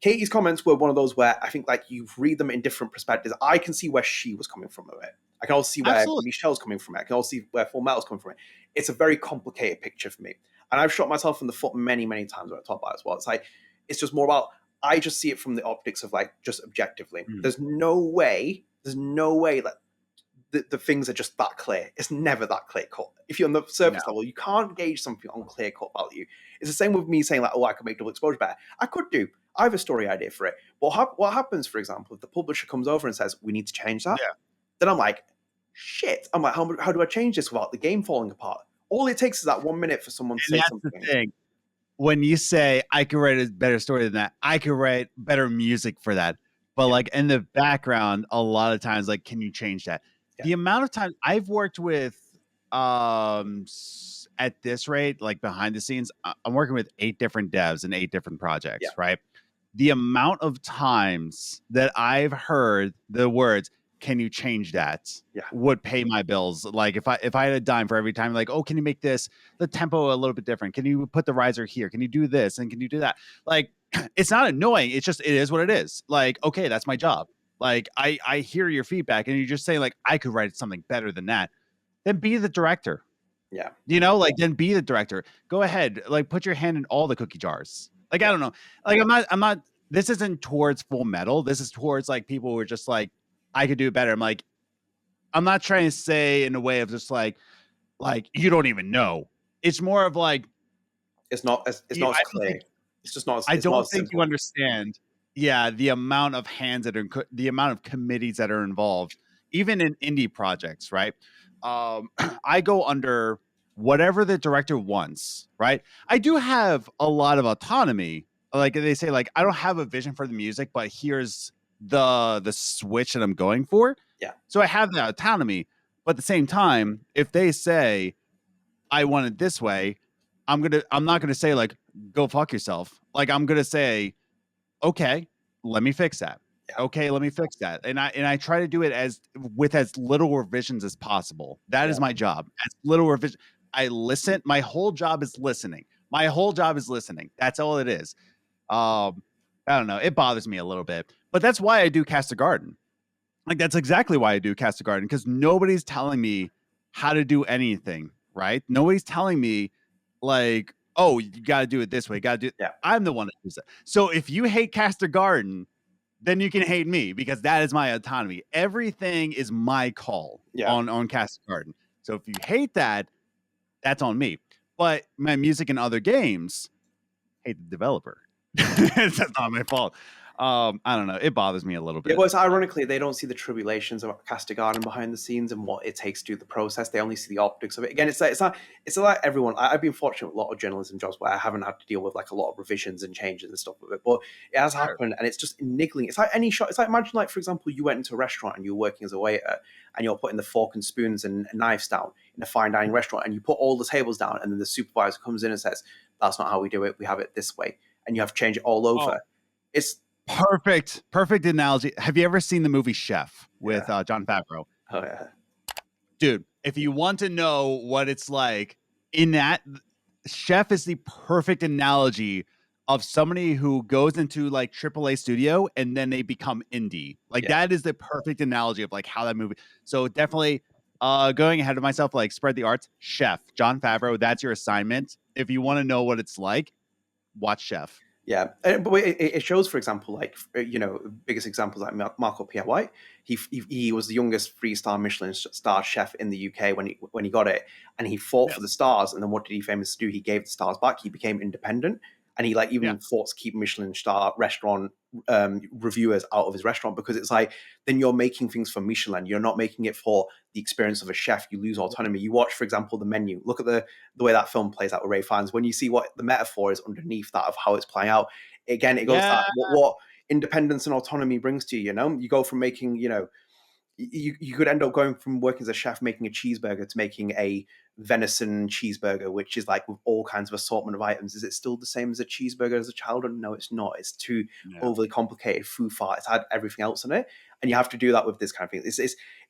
B: Katy's comments were one of those where I think, like, you read them in different perspectives. I can see where she was coming from with it. I can also see where Michelle's coming from it. I can also see where Full Metal's coming from it. It's a very complicated picture for me. And I've shot myself in the foot many, many times when I talk about it as well. It's like, it's just more about, I just see it from the optics of, like, just objectively. There's no way that the things are just that clear. It's never that clear cut. If you're on the surface level, you can't gauge something on clear cut value. It's the same with me saying, like, oh, I could make double exposure better. I could do. I have a story idea for it. But what happens, for example, if the publisher comes over and says, we need to change that? Then I'm like, shit. I'm like, how do I change this without the game falling apart? All it takes is that 1 minute for someone to say something.
C: That's the thing. When you say, I could write a better story than that, I could write better music for that. But like in the background, a lot of times, like, can you change that? The amount of time I've worked with at this rate, like behind the scenes, I'm working with 8 different devs and 8 different projects, right? The amount of times that I've heard the words, can you change that? Would pay my bills. Like if I had a dime for every time, like, oh, can you make the tempo a little bit different? Can you put the riser here? Can you do this? And can you do that? Like, it's not annoying. It's just, it is what it is. Like, okay, that's my job. Like, I hear your feedback and you're just saying, like, I could write something better than that. Then be the director. You know, like, then be the director. Go ahead. Like, put your hand in all the cookie jars. Like, I don't know. Like, I'm not, this isn't towards Full Metal. This is towards, like, people who are just like, I could do it better. I'm like, I'm not trying to say in a way of just like, you don't even know. It's more of like,
B: it's not as clear. It's just not as,
C: I don't think you understand. Yeah, the amount of hands that are, the amount of committees that are involved, even in indie projects, right? I go under whatever the director wants, right? I do have a lot of autonomy. Like they say, like, I don't have a vision for the music, but here's the switch that I'm going for. So I have that autonomy. But at the same time, if they say, I want it this way, I'm not gonna say, like, go fuck yourself. Like, I'm gonna say, okay, let me fix that. Okay, let me fix that. And I try to do it with as little revisions as possible. That is my job. As little revision. I listen. My whole job is listening. That's all it is. I don't know. It bothers me a little bit. But that's why I do Cast a Garden. Like, that's exactly why I do Cast a Garden, because nobody's telling me how to do anything right? Nobody's telling me like, oh, you got to do it this way. Got to do it.
B: Yeah.
C: I'm the one that does it. So if you hate Castor Garden, then you can hate me because that is my autonomy. Everything is my call on Castor Garden. So if you hate that, that's on me. But my music and other games, hate the developer. That's not my fault. I don't know. It bothers me a little bit.
B: Yeah, well, it's ironically they don't see the tribulations of Castigarden behind the scenes and what it takes to do the process. They only see the optics of it. Again, it's like everyone. I've been fortunate with a lot of journalism jobs where I haven't had to deal with like a lot of revisions and changes and stuff with it. But it has happened, and it's just niggling. It's like any shot. It's like imagine like for example, you went into a restaurant and you were working as a waiter, and you're putting the fork and spoons and knives down in a fine dining restaurant, and you put all the tables down, and then the supervisor comes in and says, "That's not how we do it. We have it this way," and you have to change it all over. It's
C: Perfect analogy. Have you ever seen the movie Chef with Jon Favreau?
B: Oh yeah,
C: dude. If you want to know what it's like in that, Chef is the perfect analogy of somebody who goes into like AAA studio and then they become indie. Like that is the perfect analogy of like how that movie. So definitely, going ahead of myself, like spread the arts. Chef, Jon Favreau. That's your assignment. If you want to know what it's like, watch Chef.
B: Yeah, but it shows, for example, like biggest examples like Marco Pierre White. He was the youngest 3-star Michelin star chef in the UK when he got it, and he fought for the stars. And then what did he famously do? He gave the stars back. He became independent, and he like even fought to keep Michelin star restaurant reviewers out of his restaurant, because it's like then you're making things for Michelin. You're not making it for the experience of a chef. You lose autonomy. You watch, for example, the menu. Look at the way that film plays out with Ray Fiennes. When you see what the metaphor is underneath that of how it's playing out, again, it goes that what independence and autonomy brings to you. You go from making, you could end up going from working as a chef making a cheeseburger to making a venison cheeseburger, which is like with all kinds of assortment of items. Is it still the same as a cheeseburger as a child? No, it's not. It's too overly complicated. Foo far. It's had everything else in it, and you have to do that with this kind of thing.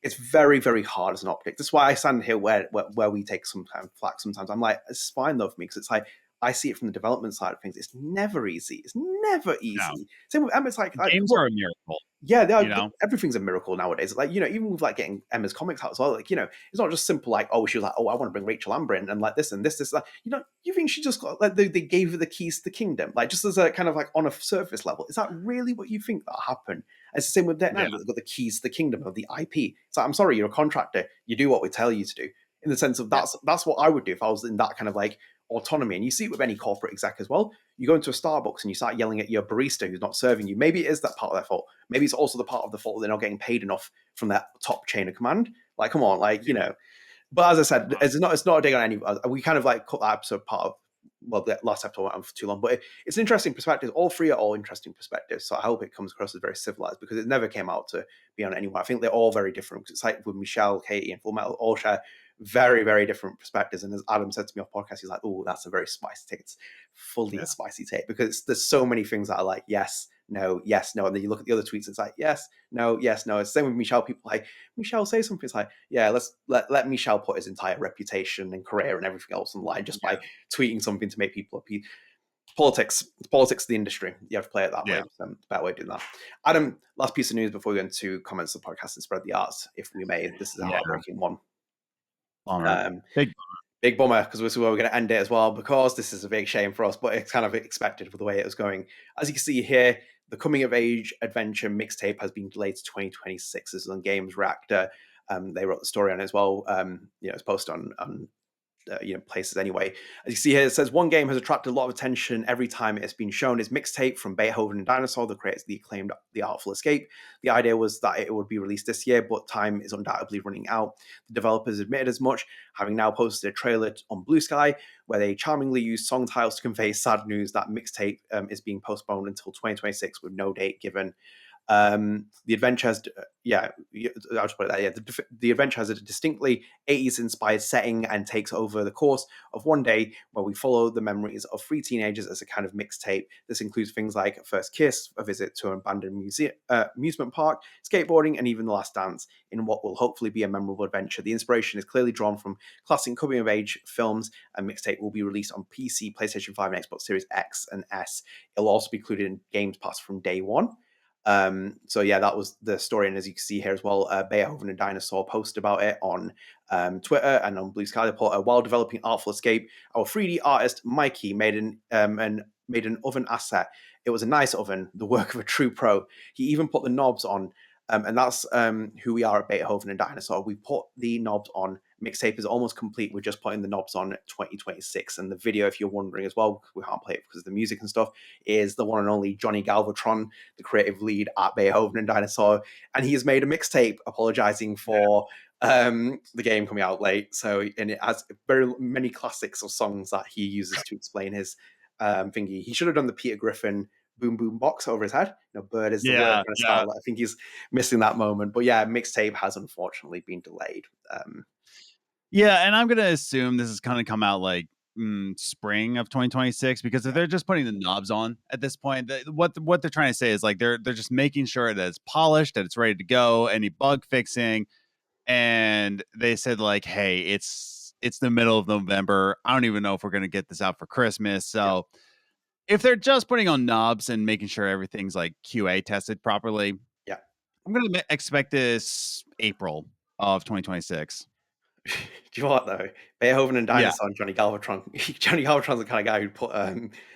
B: It's very, very hard as an optic. That's why I stand here where we take some kind of flack sometimes. I'm like, it's fine though for me, because it's like I see it from the development side of things. It's never easy. It's never easy. No. Same with Emma. It's like
C: games are a miracle.
B: Yeah, everything's a miracle nowadays. Like, even with like getting Emma's comics out as well, like, it's not just simple like, oh, she was like, oh, I want to bring Rachel Amber in and like this and this, that. You think she just got like they gave her the keys to the kingdom, like just as a kind of like on a surface level. Is that really what you think that happened? It's the same with Debt Now. They've got the keys to the kingdom of the IP. So I'm sorry, you're a contractor. You do what we tell you to do. In the sense of that's what I would do if I was in that kind of like autonomy. And you see it with any corporate exec as well. You go into a Starbucks and you start yelling at your barista who's not serving you. Maybe it is that part of their fault. Maybe it's also the part of the fault that they're not getting paid enough from that top chain of command. Like, come on, like, But as I said, it's not a dig on any. We kind of like cut that episode part of. Well, the last episode went on for too long, but it's an interesting perspective. All three are all interesting perspectives, so I hope it comes across as very civilized, because it never came out to be on anyone. I think they're all very different. It's like with Michel, Katy, and Full Metal, all share very, very different perspectives. And as Adam said to me off podcast, he's like, "Oh, that's a very spicy take. It's fully a spicy take, because there's so many things that are like yes, no, and then you look at the other tweets, it's like yes, no, yes, no." It's the same with Michel. People like Michel say something. It's like, yeah, let's let Michel put his entire reputation and career and everything else on the line just by tweeting something to make people happy. Politics of the industry. You have to play it that way. It's a better way of doing that. Adam, last piece of news before we go into comments of the podcast and spread the arts, if we may. This is a heartbreaking one. Big bummer, because this is where we're going to end it as well, because this is a big shame for us, but it's kind of expected with the way it was going. As you can see here, the coming of age adventure mixtape has been delayed to 2026. This is on Games Reactor. They wrote the story on it as well. It's posted on places anyway. As you see here, it says one game has attracted a lot of attention every time it's been shown. Is Mixtape from Beethoven and Dinosaur, the creators of the acclaimed The Artful Escape. The idea was that it would be released this year, but time is undoubtedly running out. The developers admitted as much, having now posted a trailer on Blue Sky where they charmingly used song titles to convey sad news that Mixtape is being postponed until 2026 with no date given. The adventure has, I'll just put it there. The adventure has a distinctly 80s inspired setting and takes over the course of one day where we follow the memories of three teenagers as a kind of mixtape. This includes things like a first kiss, a visit to an abandoned amusement park, skateboarding, and even the last dance in what will hopefully be a memorable adventure. The inspiration is clearly drawn from classic coming of age films, and Mixtape will be released on PC, PlayStation 5, and Xbox Series X and S. It'll also be included in Games Pass from day one. So yeah, that was the story, and as you can see here as well, Beethoven and Dinosaur posted about it on Twitter and on Blue Sky. They put, while developing Artful Escape, our 3D artist Mikey made an oven asset. It was a nice oven, the work of a true pro. He even put the knobs on, and that's who we are at Beethoven and Dinosaur. We put the knobs on. Mixtape is almost complete. We're just putting the knobs on 2026. And the video, if you're wondering as well, we can't play it because of the music and stuff, is the one and only Johnny Galvatron, the creative lead at Beethoven and Dinosaur. And he has made a mixtape apologizing for the game coming out late. So, and it has very many classics of songs that he uses to explain his thingy. He should have done the Peter Griffin boom boom box over his head. Bird is the word kind of style. I think he's missing that moment. But yeah, Mixtape has unfortunately been delayed.
C: Yeah, and I'm gonna assume this is kind of come out like spring of 2026, because if they're just putting the knobs on at this point, what they're trying to say is like they're just making sure that it's polished, that it's ready to go, any bug fixing. And they said like, hey, it's the middle of November. I don't even know if we're gonna get this out for Christmas. So if they're just putting on knobs and making sure everything's like QA tested properly, I'm gonna expect this April of 2026.
B: Do you know what though? Beethoven and Dinosaur and Johnny Galvatron. Johnny Galvatron's the kind of guy who'd put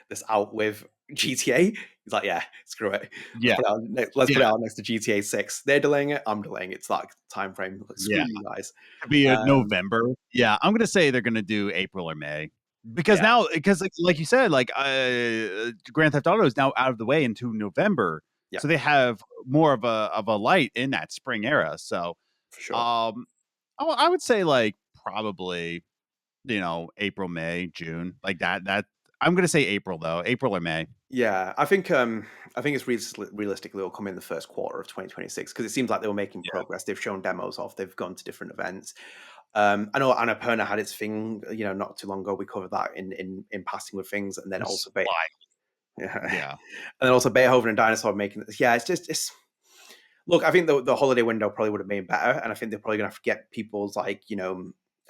B: this out with GTA. He's like, yeah, screw it. Let's put it out next to GTA 6. They're delaying it. I'm delaying it. It's that time frame. Screw you guys.
C: It'd be November. Yeah, I'm gonna say they're gonna do April or May. Because now, like you said, like Grand Theft Auto is now out of the way into November, so they have more of a light in that spring era. So,
B: for sure,
C: I would say like probably, April, May, June, like that. I'm gonna say April though, April or May.
B: Yeah, I think it's realistically it'll come in the first quarter of 2026 because it seems like they were making progress. They've shown demos off. They've gone to different events. I know Annapurna had its thing, not too long ago. We covered that in passing with things, and then also and then also Beethoven and Dinosaur making this. Yeah, it's look. I think the holiday window probably would have been better, and I think they're probably gonna have to get people's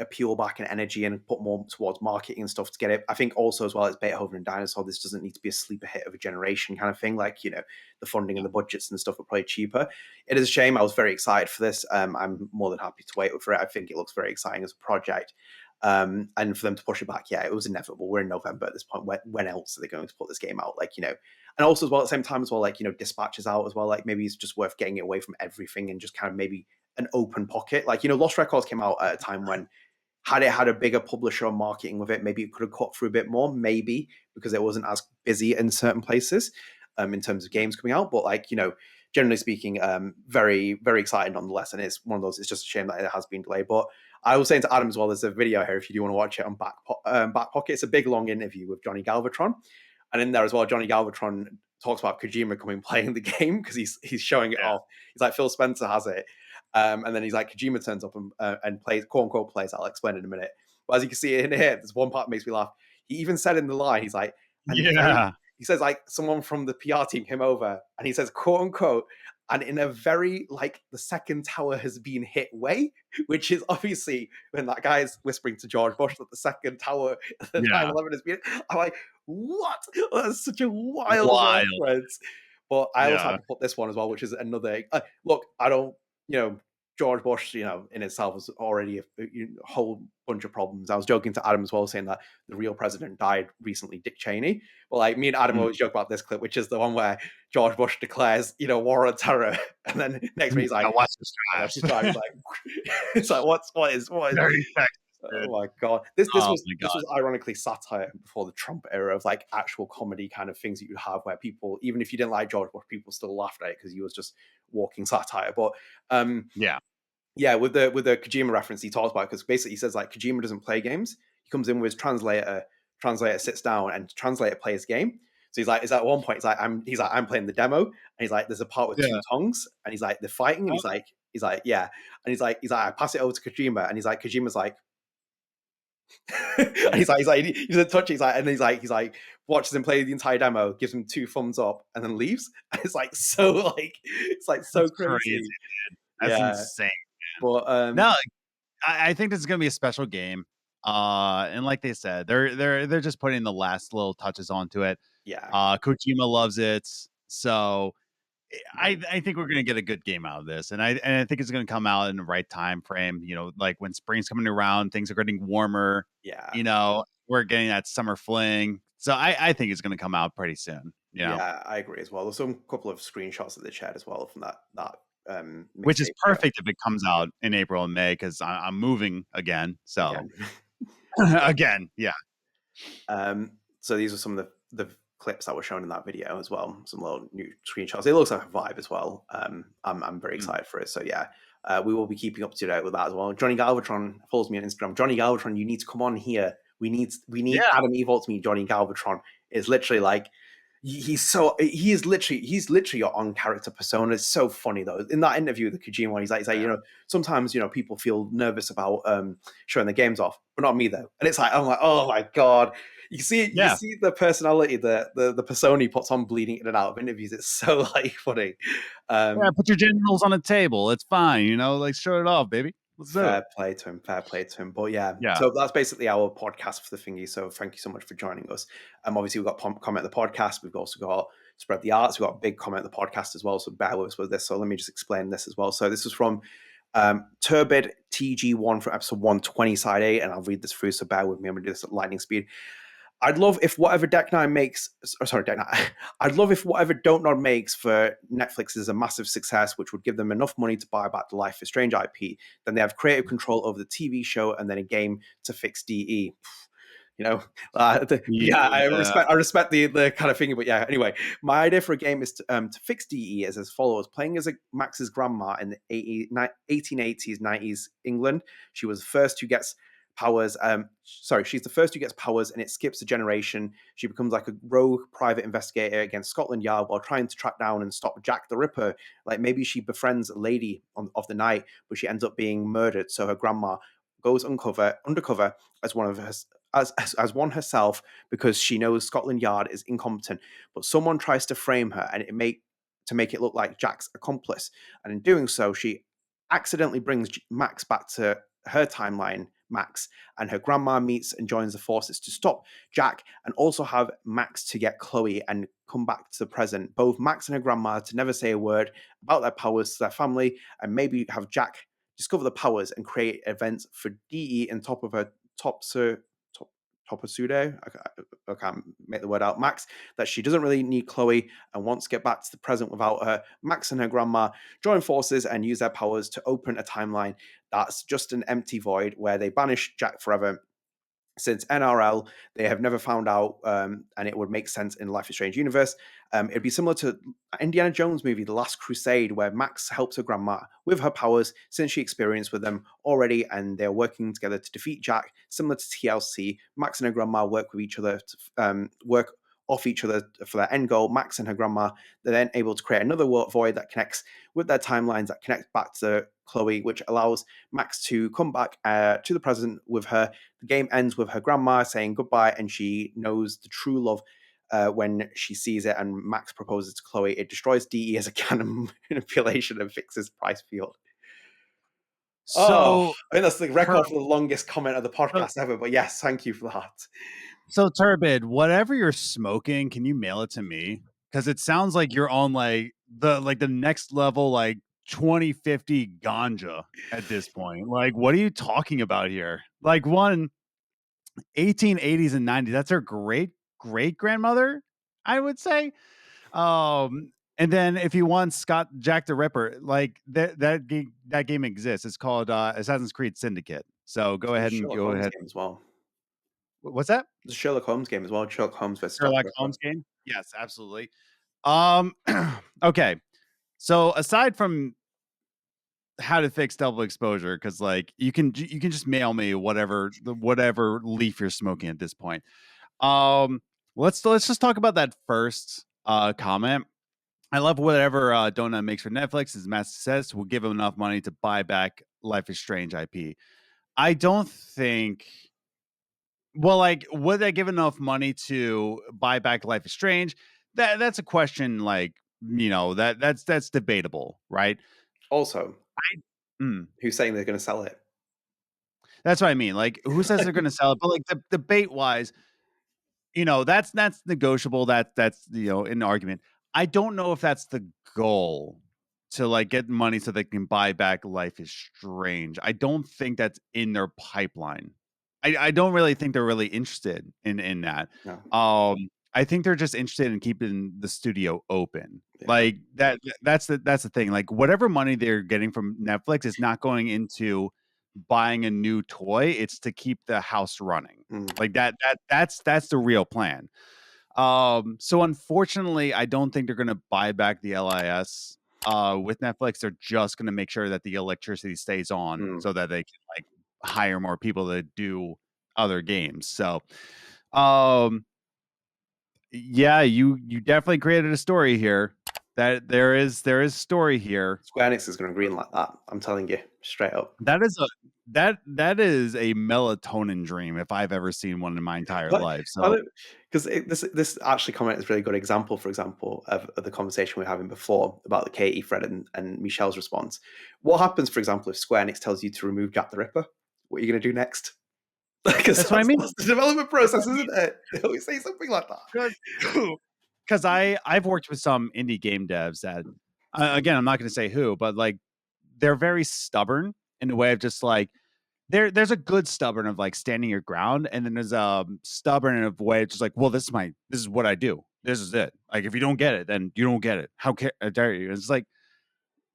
B: appeal back and energy and put more towards marketing and stuff to get it. I think also as well as Beethoven and Dinosaur, this doesn't need to be a sleeper hit of a generation kind of thing. Like, the funding and the budgets and stuff are probably cheaper. It is a shame. I was very excited for this. I'm more than happy to wait for it. I think it looks very exciting as a project. And for them to push it back, it was inevitable. We're in November at this point. When else are they going to put this game out? And also as well at the same time as well, Dispatch is out as well. Like maybe it's just worth getting it away from everything and just kind of maybe an open pocket. Lost Records came out at a time when had it had a bigger publisher on marketing with it, maybe it could have cut through a bit more, maybe because it wasn't as busy in certain places in terms of games coming out. But generally speaking, very, very exciting nonetheless. And it's one of those, it's just a shame that it has been delayed. But I was saying to Adam as well, there's a video here if you do want to watch it on Back Pocket. It's a big long interview with Johnny Galvatron. And in there as well, Johnny Galvatron talks about Kojima coming playing the game because he's showing it off. He's like, Phil Spencer has it. And then he's like, Kojima turns up and plays, quote unquote, plays. I'll explain in a minute. But as you can see in here, there's one part that makes me laugh. He even said in the line, he's like, he says like someone from the PR team came over and he says, quote unquote, and in a very the second tower has been hit way, which is obviously when that guy is whispering to George Bush that the second tower, the 9/11 has been. I'm like, what? That's such a wild reference. But I also had to put this one as well, which is another. Look, I don't, George Bush, in itself was already a whole bunch of problems. I was joking to Adam as well, saying that the real president died recently, Dick Cheney. Well, me and Adam always joke about this clip, which is the one where George Bush declares, war on terror, and then next week he's like,
C: "Watch this trash."
B: He's like, it's like, what is?
C: Very
B: Oh my god! This was ironically satire before the Trump era of actual comedy kind of things that you have where people, even if you didn't like George Bush, people still laughed at it because he was just walking satire. But with the Kojima reference, he talks about because basically he says Kojima doesn't play games. He comes in with his translator. Translator sits down and translator plays game. So he's like, is at one point he's like I'm playing the demo, and he's like, there's a part with two tongues, and he's like they're fighting, and he's like yeah, and he's like I pass it over to Kojima, and he's like Kojima's like. And he's a touch. He's like watches him play the entire demo, gives him 2 thumbs up, and then leaves. And it's so crazy.
C: That's insane.
B: But
C: no, I think this is gonna be a special game. And like they said, they're just putting the last little touches onto it.
B: Yeah.
C: Kojima loves it, so I think we're gonna get a good game out of this, and I think it's gonna come out in the right time frame. Like when spring's coming around, things are getting warmer.
B: Yeah.
C: We're getting that summer fling, so I think it's gonna come out pretty soon.
B: Yeah, I agree as well. There's some couple of screenshots that they shared as well from that
C: Which is
B: mixtape.
C: perfect if it comes out in April and May because I'm moving again. So
B: Again.
C: again, yeah.
B: So these are some of the clips that were shown in that video as well. Some little new screenshots. It looks like a vibe as well. I'm very excited for it. So yeah, we will be keeping up to date with that as well. Johnny Galvatron follows me on Instagram. Johnny Galvatron, you need to come on here. We need Adam Evalt to meet Johnny Galvatron. It's literally like he's literally your on character persona. It's so funny though. In that interview with the Kojima one, he's like, sometimes people feel nervous about showing the games off, but not me though. And it's like, I'm like, oh my god. You see the personality, the persona he puts on bleeding in and out of interviews. It's so like funny.
C: Put your genitals on a table. It's fine, like show it off, baby.
B: Fair play to him. But yeah. So that's basically our podcast for the thingy. So thank you so much for joining us. Obviously we've got comment the podcast. We've also got spread the arts. We've got a big comment the podcast as well. So bear with us with this. So let me just explain this as well. So this is from Turbid TG1 from episode 120 side 8, and I'll read this through. So bear with me. I'm gonna do this at lightning speed. I'd love if whatever I'd love if whatever Don't Nod makes for Netflix is a massive success, which would give them enough money to buy back the Life is Strange IP. Then they have creative control over the TV show and then a game to fix DE. I respect the kind of thing, but yeah. Anyway, my idea for a game is to fix DE is as follows: playing as Max's grandma in the 1880s, 90s England. She was the first who gets powers. She's the first who gets powers, and it skips a generation. She becomes like a rogue private investigator against Scotland Yard while trying to track down and stop Jack the Ripper. Like maybe she befriends a lady of the night, but she ends up being murdered. So her grandma goes undercover as one of her. As one herself, because she knows Scotland Yard is incompetent, but someone tries to frame her and to make it look like Jack's accomplice, and in doing so, she accidentally brings Max back to her timeline. Max and her grandma meets and joins the forces to stop Jack, and also have Max to get Chloe and come back to the present. Both Max and her grandma to never say a word about their powers to their family, and maybe have Jack discover the powers and create events for DE and top of her Topasudo, I can't make the word out, Max, that she doesn't really need Chloe and wants to get back to the present without her. Max and her grandma join forces and use their powers to open a timeline that's just an empty void where they banish Jack forever. Since NRL, they have never found out, and it would make sense in Life is Strange universe. It'd be similar to Indiana Jones movie, The Last Crusade, where Max helps her grandma with her powers since she experienced with them already, and they're working together to defeat Jack. Similar to TLC, Max and her grandma work with each other to work off each other for their end goal. Max and her grandma, they're then able to create another void that connects with their timelines, that connects back to Chloe, which allows Max to come back to the present with her. The game ends with her grandma saying goodbye, and she knows the true love when she sees it, and Max proposes to Chloe. It destroys DE as a canon manipulation and fixes Pricefield. I think that's the record for the longest comment of the podcast ever, but yes, thank you for that.
C: So Turbid, whatever you're smoking, can you mail it to me? Because it sounds like you're on like the next level, like 2050 ganja at this point. Like, what are you talking about here? Like 1880s and 90s. That's her great grandmother, I would say. And then if you want Jack the Ripper, like that game exists. It's called Assassin's Creed Syndicate. So go ahead
B: as well.
C: What's that?
B: The Sherlock Holmes game as well. Sherlock Holmes versus
C: Sherlock Holmes game. Yes, absolutely. Okay. So aside from how to fix double exposure, because like you can just mail me whatever leaf you're smoking at this point. Let's just talk about that first comment. I love whatever Donut makes for Netflix. As Matt says, will give him enough money to buy back Life is Strange IP. I don't think. Well, like, would they give enough money to buy back Life is Strange? That's a question. Like, that's debatable, right?
B: Also, who's saying they're going to sell it?
C: That's what I mean. Like, who says they're going to sell it? But like, the debate wise, that's negotiable. That's an argument. I don't know if that's the goal to like get money so they can buy back Life is Strange. I don't think that's in their pipeline. I don't really think they're really interested in that.
B: No.
C: I think they're just interested in keeping the studio open.
B: Yeah.
C: Like that's the thing. Like whatever money they're getting from Netflix is not going into buying a new toy. It's to keep the house running. Like that's the real plan. So unfortunately, I don't think they're going to buy back the LIS. With Netflix, they're just going to make sure that the electricity stays on so that they can like hire more people to do other games. So, yeah, you definitely created a story here. That there is story here.
B: Square Enix is going to green like that. I'm telling you straight up.
C: That is a melatonin dream if I've ever seen one in my entire life. So
B: because this actually comment is a really good example, for example, of the conversation we were having before about the Katy thread and Michel's response. What happens, for example, if Square Enix tells you to remove Jack the Ripper? What are you going to do next? That's what I mean. That's the development process, isn't it? They always say something like that.
C: Because I've worked with some indie game devs that, again, I'm not going to say who, but like they're very stubborn in a way of just like there's a good stubborn of like standing your ground, and then there's a stubborn in a way of just like, well, this is what I do. This is it. Like if you don't get it, then you don't get it. How dare you? It's like,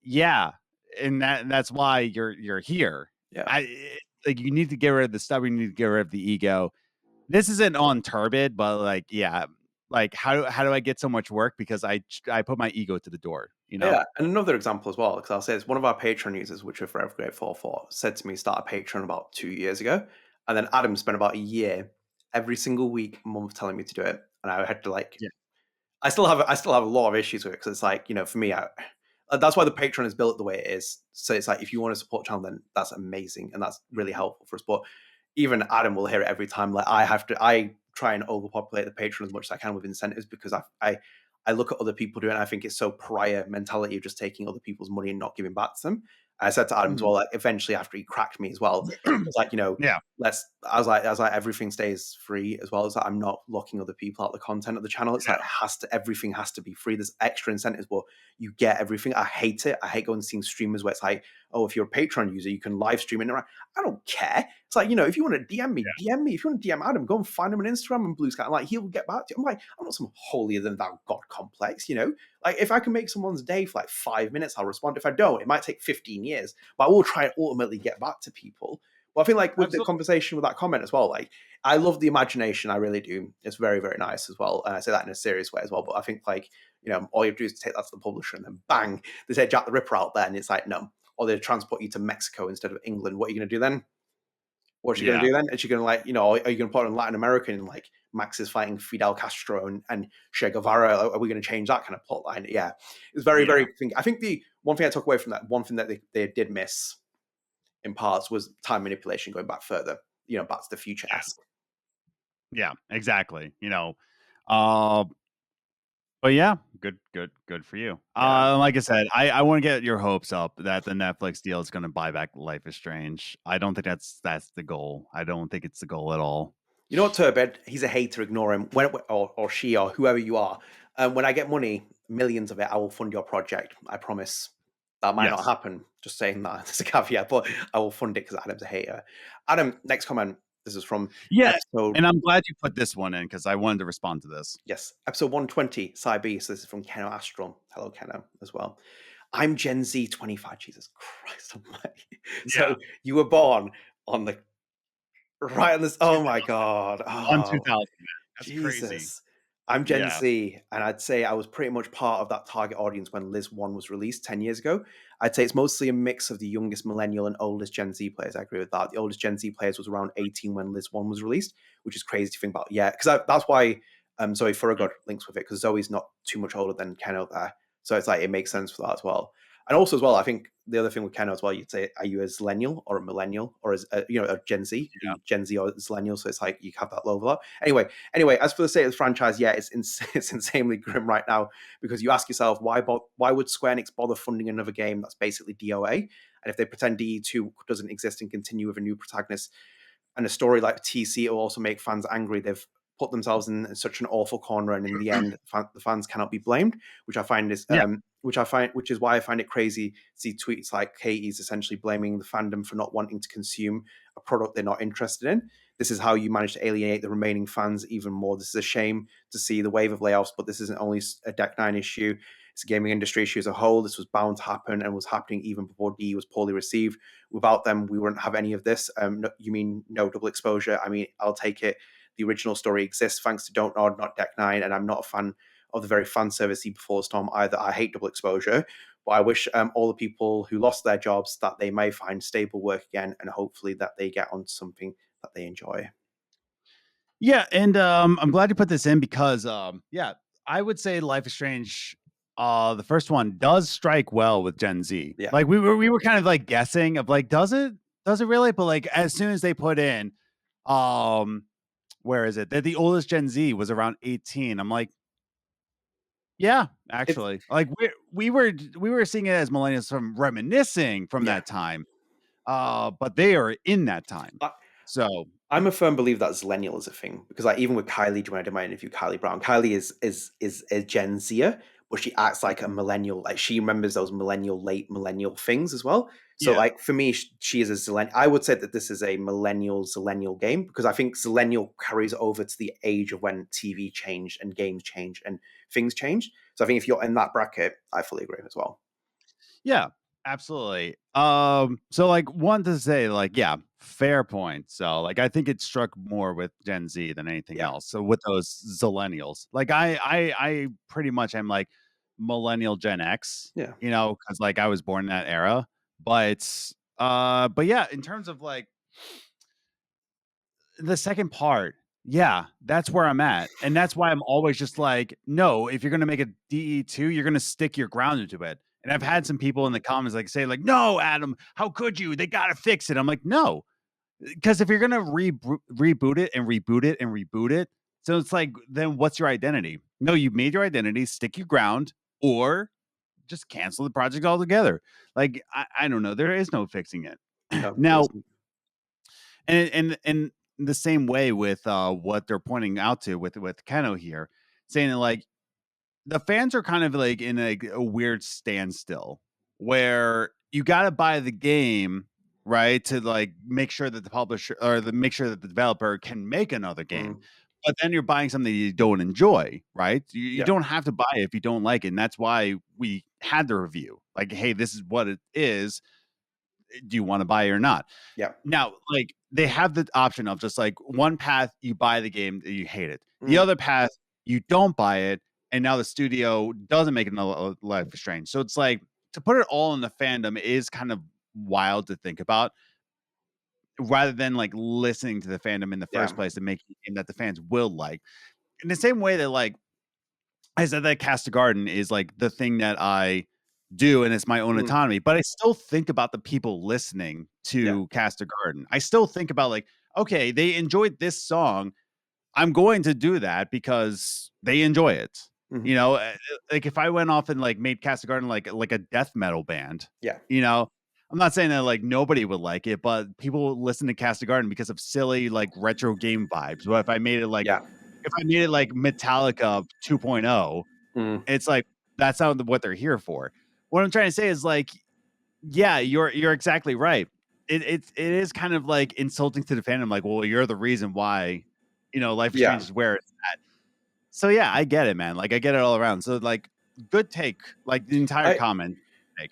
C: yeah, and that's why you're here.
B: Yeah.
C: Like you need to get rid of the stubborn. You need to get rid of the ego. This isn't on Turbid, but like, yeah, like how do I get so much work because I put my ego to the door, you know?
B: Yeah, and another example as well, because I'll say it's one of our Patreon users, which we're forever grateful for, said to me start a Patreon about 2 years ago, and then Adam spent about a year every single week, month telling me to do it, and I had to like, I still have a lot of issues with it because it's like, you know, for me, that's why the Patreon is built the way it is. So it's like if you want to support the channel, then that's amazing and that's really helpful for us. But even Adam will hear it every time. Like I try and overpopulate the Patreon as much as I can with incentives because I look at other people doing it and I think it's so pariah mentality of just taking other people's money and not giving back to them. I said to Adam as well, like eventually after he cracked me as well, it's like, you know, I was like everything stays free as well as like, I'm not locking other people out the content of the channel. It's like everything has to be free. There's extra incentives, but you get everything. I hate it. I hate going and seeing streamers where it's like, oh, if you're a Patreon user, you can live stream it. I don't care. It's like, you know, if you want to DM me, DM me. If you want to DM Adam, go and find him on Instagram and Blue Sky. I'm like, he'll get back to you. I'm like, I'm not some holier than thou God complex, you know? Like, if I can make someone's day for like 5 minutes, I'll respond. If I don't, it might take 15 years, but I will try and ultimately get back to people. Well, I feel like with the conversation with that comment as well, like, I love the imagination. I really do. It's very, very nice as well. And I say that in a serious way as well. But I think, like, you know, all you have to do is take that to the publisher and then bang, they say Jack the Ripper out there. And it's like, no. Or they transport you to Mexico instead of England. What are you going to do then? What's she going to do then? Is she going to, like, you know, are you going to put on Latin American and like Max is fighting Fidel Castro and Che Guevara? Are we going to change that kind of plot line? Yeah. It's very, very, I think the one thing I took away from that, one thing that they did miss in parts was time manipulation going back further, you know, back to the future-esque.
C: Yeah, exactly. You know, but yeah, good for you. Like I said, I want to get your hopes up that the Netflix deal is going to buy back Life is Strange. I don't think that's the goal. I don't think it's the goal at all.
B: You know what, Turbid? He's a hater. Ignore him. Or she or whoever you are. When I get money, millions of it, I will fund your project. I promise. That might not happen. Just saying that. There's a caveat, but I will fund it because Adam's a hater. Adam, next comment. This is from episode...
C: and I'm glad you put this one in because I wanted to respond to this.
B: Yes, episode 120, Side B. So this is from Keno Astral. Hello, Keno, as well. I'm Gen Z 25. Jesus Christ almighty. So you were born on the... Right on this... Oh, my God.
C: On 2000. That's
B: Jesus.
C: crazy.
B: I'm Gen Z, and I'd say I was pretty much part of that target audience when Liz 1 was released 10 years ago. I'd say it's mostly a mix of the youngest millennial and oldest Gen Z players. I agree with that. The oldest Gen Z players was around 18 when Liz 1 was released, which is crazy to think about. Yeah, because that's why Zoe Furagod links with it, because Zoe's not too much older than Keno there. So it's like, it makes sense for that as well. And also as well, I think the other thing with Keno as well, you'd say, are you a Zillennial or a Millennial or as you know, a Gen Z? Yeah. Gen Z or Zillennial, so it's like you have that overlap. Anyway, as for the state of the franchise, yeah, it's insanely grim right now because you ask yourself, why would Square Enix bother funding another game that's basically DOA? And if they pretend DE2 doesn't exist and continue with a new protagonist and a story like TC, it will also make fans angry. They've put themselves in such an awful corner, and in the end, the fans cannot be blamed, which I find is which is why I find it crazy to see tweets like Katy's essentially blaming the fandom for not wanting to consume a product they're not interested in. This is how you manage to alienate the remaining fans even more. This is a shame to see the wave of layoffs, but this isn't only a Deck 9 issue. It's a gaming industry issue as a whole. This was bound to happen and was happening even before DE was poorly received. Without them, we wouldn't have any of this. You mean no double exposure? I mean, I'll take it. The original story exists thanks to Don't Nod, not Deck 9, and I'm not a fan of the very fan servicey Before Storm either. I hate double exposure, but I wish all the people who lost their jobs that they may find stable work again, and hopefully that they get onto something that they enjoy.
C: Yeah, and I'm glad you put this in because I would say Life is Strange, the first one does strike well with Gen Z.
B: Yeah.
C: Like we were kind of like guessing of like, does it really? But like as soon as they put in, where is it? That the oldest Gen Z was around 18. I'm like, yeah, actually, like we were seeing it as millennials from reminiscing from that time, but they are in that time. So
B: I'm a firm believer that Zillennial is a thing because, like, even with Kylie, when I did my interview, Kylie Brown, Kylie is a Gen Zer, but she acts like a millennial. Like, she remembers those late millennial things as well. So, like, for me, she is a Zillennial. I would say that this is a Zillennial game because I think Zillennial carries over to the age of when TV changed and games changed and things changed. So, I think if you're in that bracket, I fully agree as well.
C: Yeah, absolutely. So like wanted to say like, yeah, fair point. So like I think it struck more with Gen Z than anything else. So with those Zillennials, like I pretty much am like millennial Gen X, you know, because like I was born in that era. But yeah, in terms of like the second part, yeah, that's where I'm at. And that's why I'm always just like, no, if you're gonna make a DE2, you're gonna stick your ground into it. And I've had some people in the comments like say, like, no, Adam, how could you? They gotta fix it. I'm like, no, because if you're gonna reboot it and reboot it and reboot it, so it's like, then what's your identity? No, you made your identity, stick your ground, or just cancel the project altogether. Like, I don't know. There is no fixing it.
B: No,
C: Now, and the same way with what they're pointing out to with Keno here, saying that like the fans are kind of like in a weird standstill where you got to buy the game, right, to like make sure that the publisher or make sure that the developer can make another game. But then you're buying something you don't enjoy, right? You don't have to buy it if you don't like it. And that's why we had the review. Like, hey, this is what it is. Do you want to buy it or not?
B: Yeah.
C: Now, like they have the option of just like one path, you buy the game, you hate it. The other path, you don't buy it, and now the studio doesn't make another Life is Strange. So it's like to put it all in the fandom is kind of wild to think about, rather than like listening to the fandom in the first place and making a game that the fans will like. In the same way that like I said that Cast a Garden is like the thing that I do and it's my own autonomy, but I still think about the people listening to Cast a Garden. I still think about like, okay, they enjoyed this song. I'm going to do that because they enjoy it. You know, like if I went off and like made Cast a Garden like a death metal band, you know, I'm not saying that like nobody would like it, but people listen to Cast a Garden because of silly like retro game vibes. But if I made it like if I made it like Metallica 2.0, it's like that's not what they're here for. What I'm trying to say is like, yeah, you're exactly right. It is kind of like insulting to the fandom. Like, well, you're the reason why, you know, Life is Strange is where it's at. So yeah, I get it, man. Like I get it all around. So like, good take. Like the entire comment.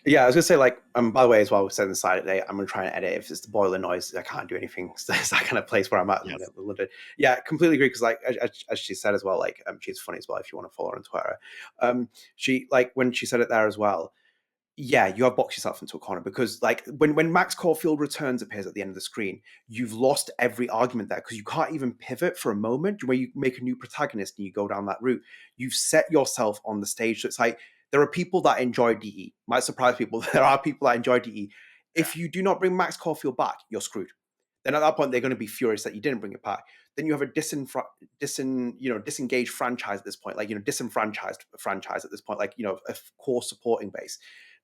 B: Yeah, I was gonna say like, by the way, as well, we're setting the side today. I'm gonna try and edit if it's the boiler noise. I can't do anything. So it's that kind of place where I'm at. Yeah, completely agree. Because like as she said as well, like she's funny as well. If you want to follow her on Twitter, she like when she said it there as well. Yeah, you have boxed yourself into a corner because like when Max Caulfield Returns appears at the end of the screen, you've lost every argument there because you can't even pivot for a moment where you make a new protagonist and you go down that route. You've set yourself on the stage. So it's like there are people that enjoy DE. Might surprise people. There are people that enjoy DE. If you do not bring Max Caulfield back, you're screwed. Then at that point, they're going to be furious that you didn't bring it back. Then you have a disengaged franchise at this point, like, disenfranchised franchise at this point, like, a core supporting base.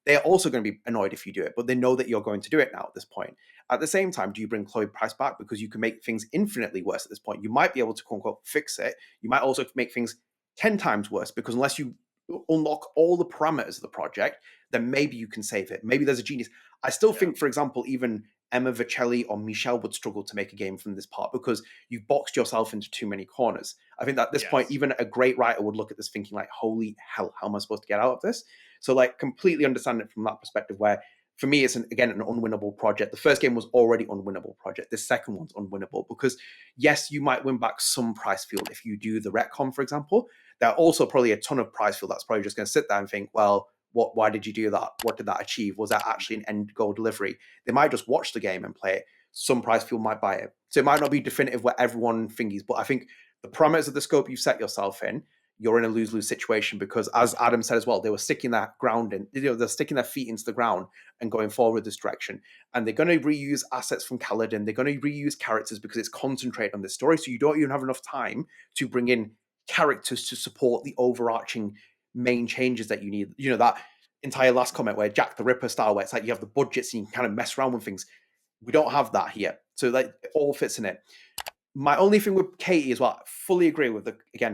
B: they're also going to be annoyed if you do it, but they know that you're going to do it now at this point. At the same time, do you bring Chloe Price back because you can make things infinitely worse at this point? You might be able to quote unquote fix it. You might also make things 10 times worse, because unless you unlock all the parameters of the project, then maybe you can save it. Maybe there's a genius. I still think, for example, even Emma Vicelli or Michel would struggle to make a game from this part because you've boxed yourself into too many corners. I think that at this point, even a great writer would look at this thinking like, holy hell, how am I supposed to get out of this? So like completely understand it from that perspective, where for me, it's again an unwinnable project. The first game was already unwinnable project. The second one's unwinnable because yes, you might win back some prize field if you do the retcon, for example. There are also probably a ton of prize field that's probably just going to sit there and think, well, why did you do that? What did that achieve? Was that actually an end goal delivery? They might just watch the game and play it. Some prize field might buy it. So it might not be definitive where everyone thingies, but I think the parameters of the scope you set yourself in, you're in a lose-lose situation because, as Adam said as well, they were sticking that ground in, they're sticking their feet into the ground and going forward this direction. And they're going to reuse assets from Kaladin. They're going to reuse characters because it's concentrated on this story. So you don't even have enough time to bring in characters to support the overarching main changes that you need. You know, that entire last comment where Jack the Ripper style, where it's like you have the budgets and you can kind of mess around with things. We don't have that here. So like it all fits in it. My only thing with Katy as well, I fully agree with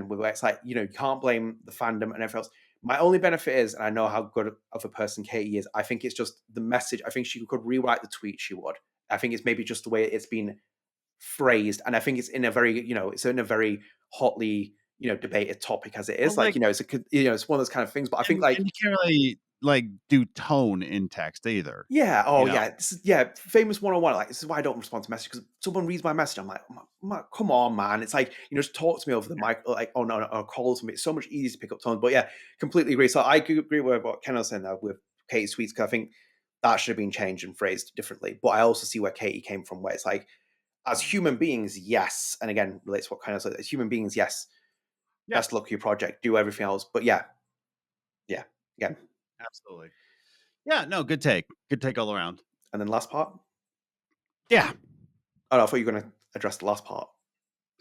B: where it's like, you know, you can't blame the fandom and everything else. My only benefit is, and I know how good of a person Katy is, I think it's just the message. I think she could rewrite the tweet, she would. I think it's maybe just the way it's been phrased. And I think it's in a very, you know, it's in a very hotly, you know, debated topic as it is. Well, like, you know, it's one of those kind of things. But I think like,
C: and you can't really like do tone in text either.
B: Yeah. Oh, yeah. This is, famous 101. Like, this is why I don't respond to messages, because someone reads my message. I'm like, come on, man. It's like, you know, just talk to me over the mic, like, oh no, or call to me. It's so much easier to pick up tones. But yeah, completely agree. So I agree with what Ken was saying there with Katy's tweets, because I think that should have been changed and phrased differently. But I also see where Katy came from, where it's like, as human beings, yes. And again, relates to what Ken said. As human beings, yes. Best luck with your project. Do everything else. But yeah. Again.
C: Absolutely. Yeah, no, good take. Good take all around.
B: And then last part?
C: Yeah.
B: Oh, no, I thought you were going to address the last part.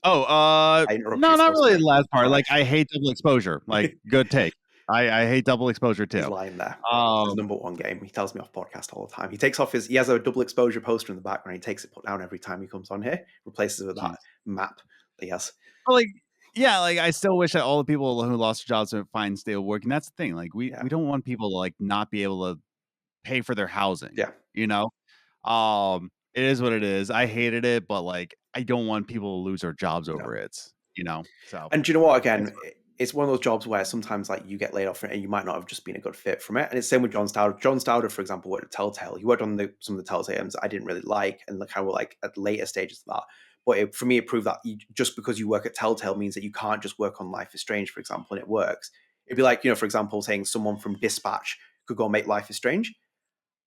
C: Oh, no, not really the last part. Like, I hate double exposure. Like, good take. I hate double exposure too.
B: He's lying there. It's his number one game. He tells me off podcast all the time. He takes off he has a double exposure poster in the background. He takes it put down every time he comes on here. Replaces it with that map that he has.
C: Like, yeah, like I still wish that all the people who lost their jobs would find stable work. And that's the thing. Like, we don't want people to like not be able to pay for their housing.
B: Yeah.
C: You know? It is what it is. I hated it, but like I don't want people to lose their jobs over it. You know? So,
B: and do you know what, again, it's one of those jobs where sometimes like you get laid off from it and you might not have just been a good fit from it. And it's the same with John Stauder. John Stauder, for example, worked at Telltale. He worked on some of the Telltale games I didn't really like, and look how we're like at the later stages of that. But for me, it proved that just because you work at Telltale means that you can't just work on Life is Strange, for example, and it works. It'd be like, you know, for example, saying someone from Dispatch could go make Life is Strange.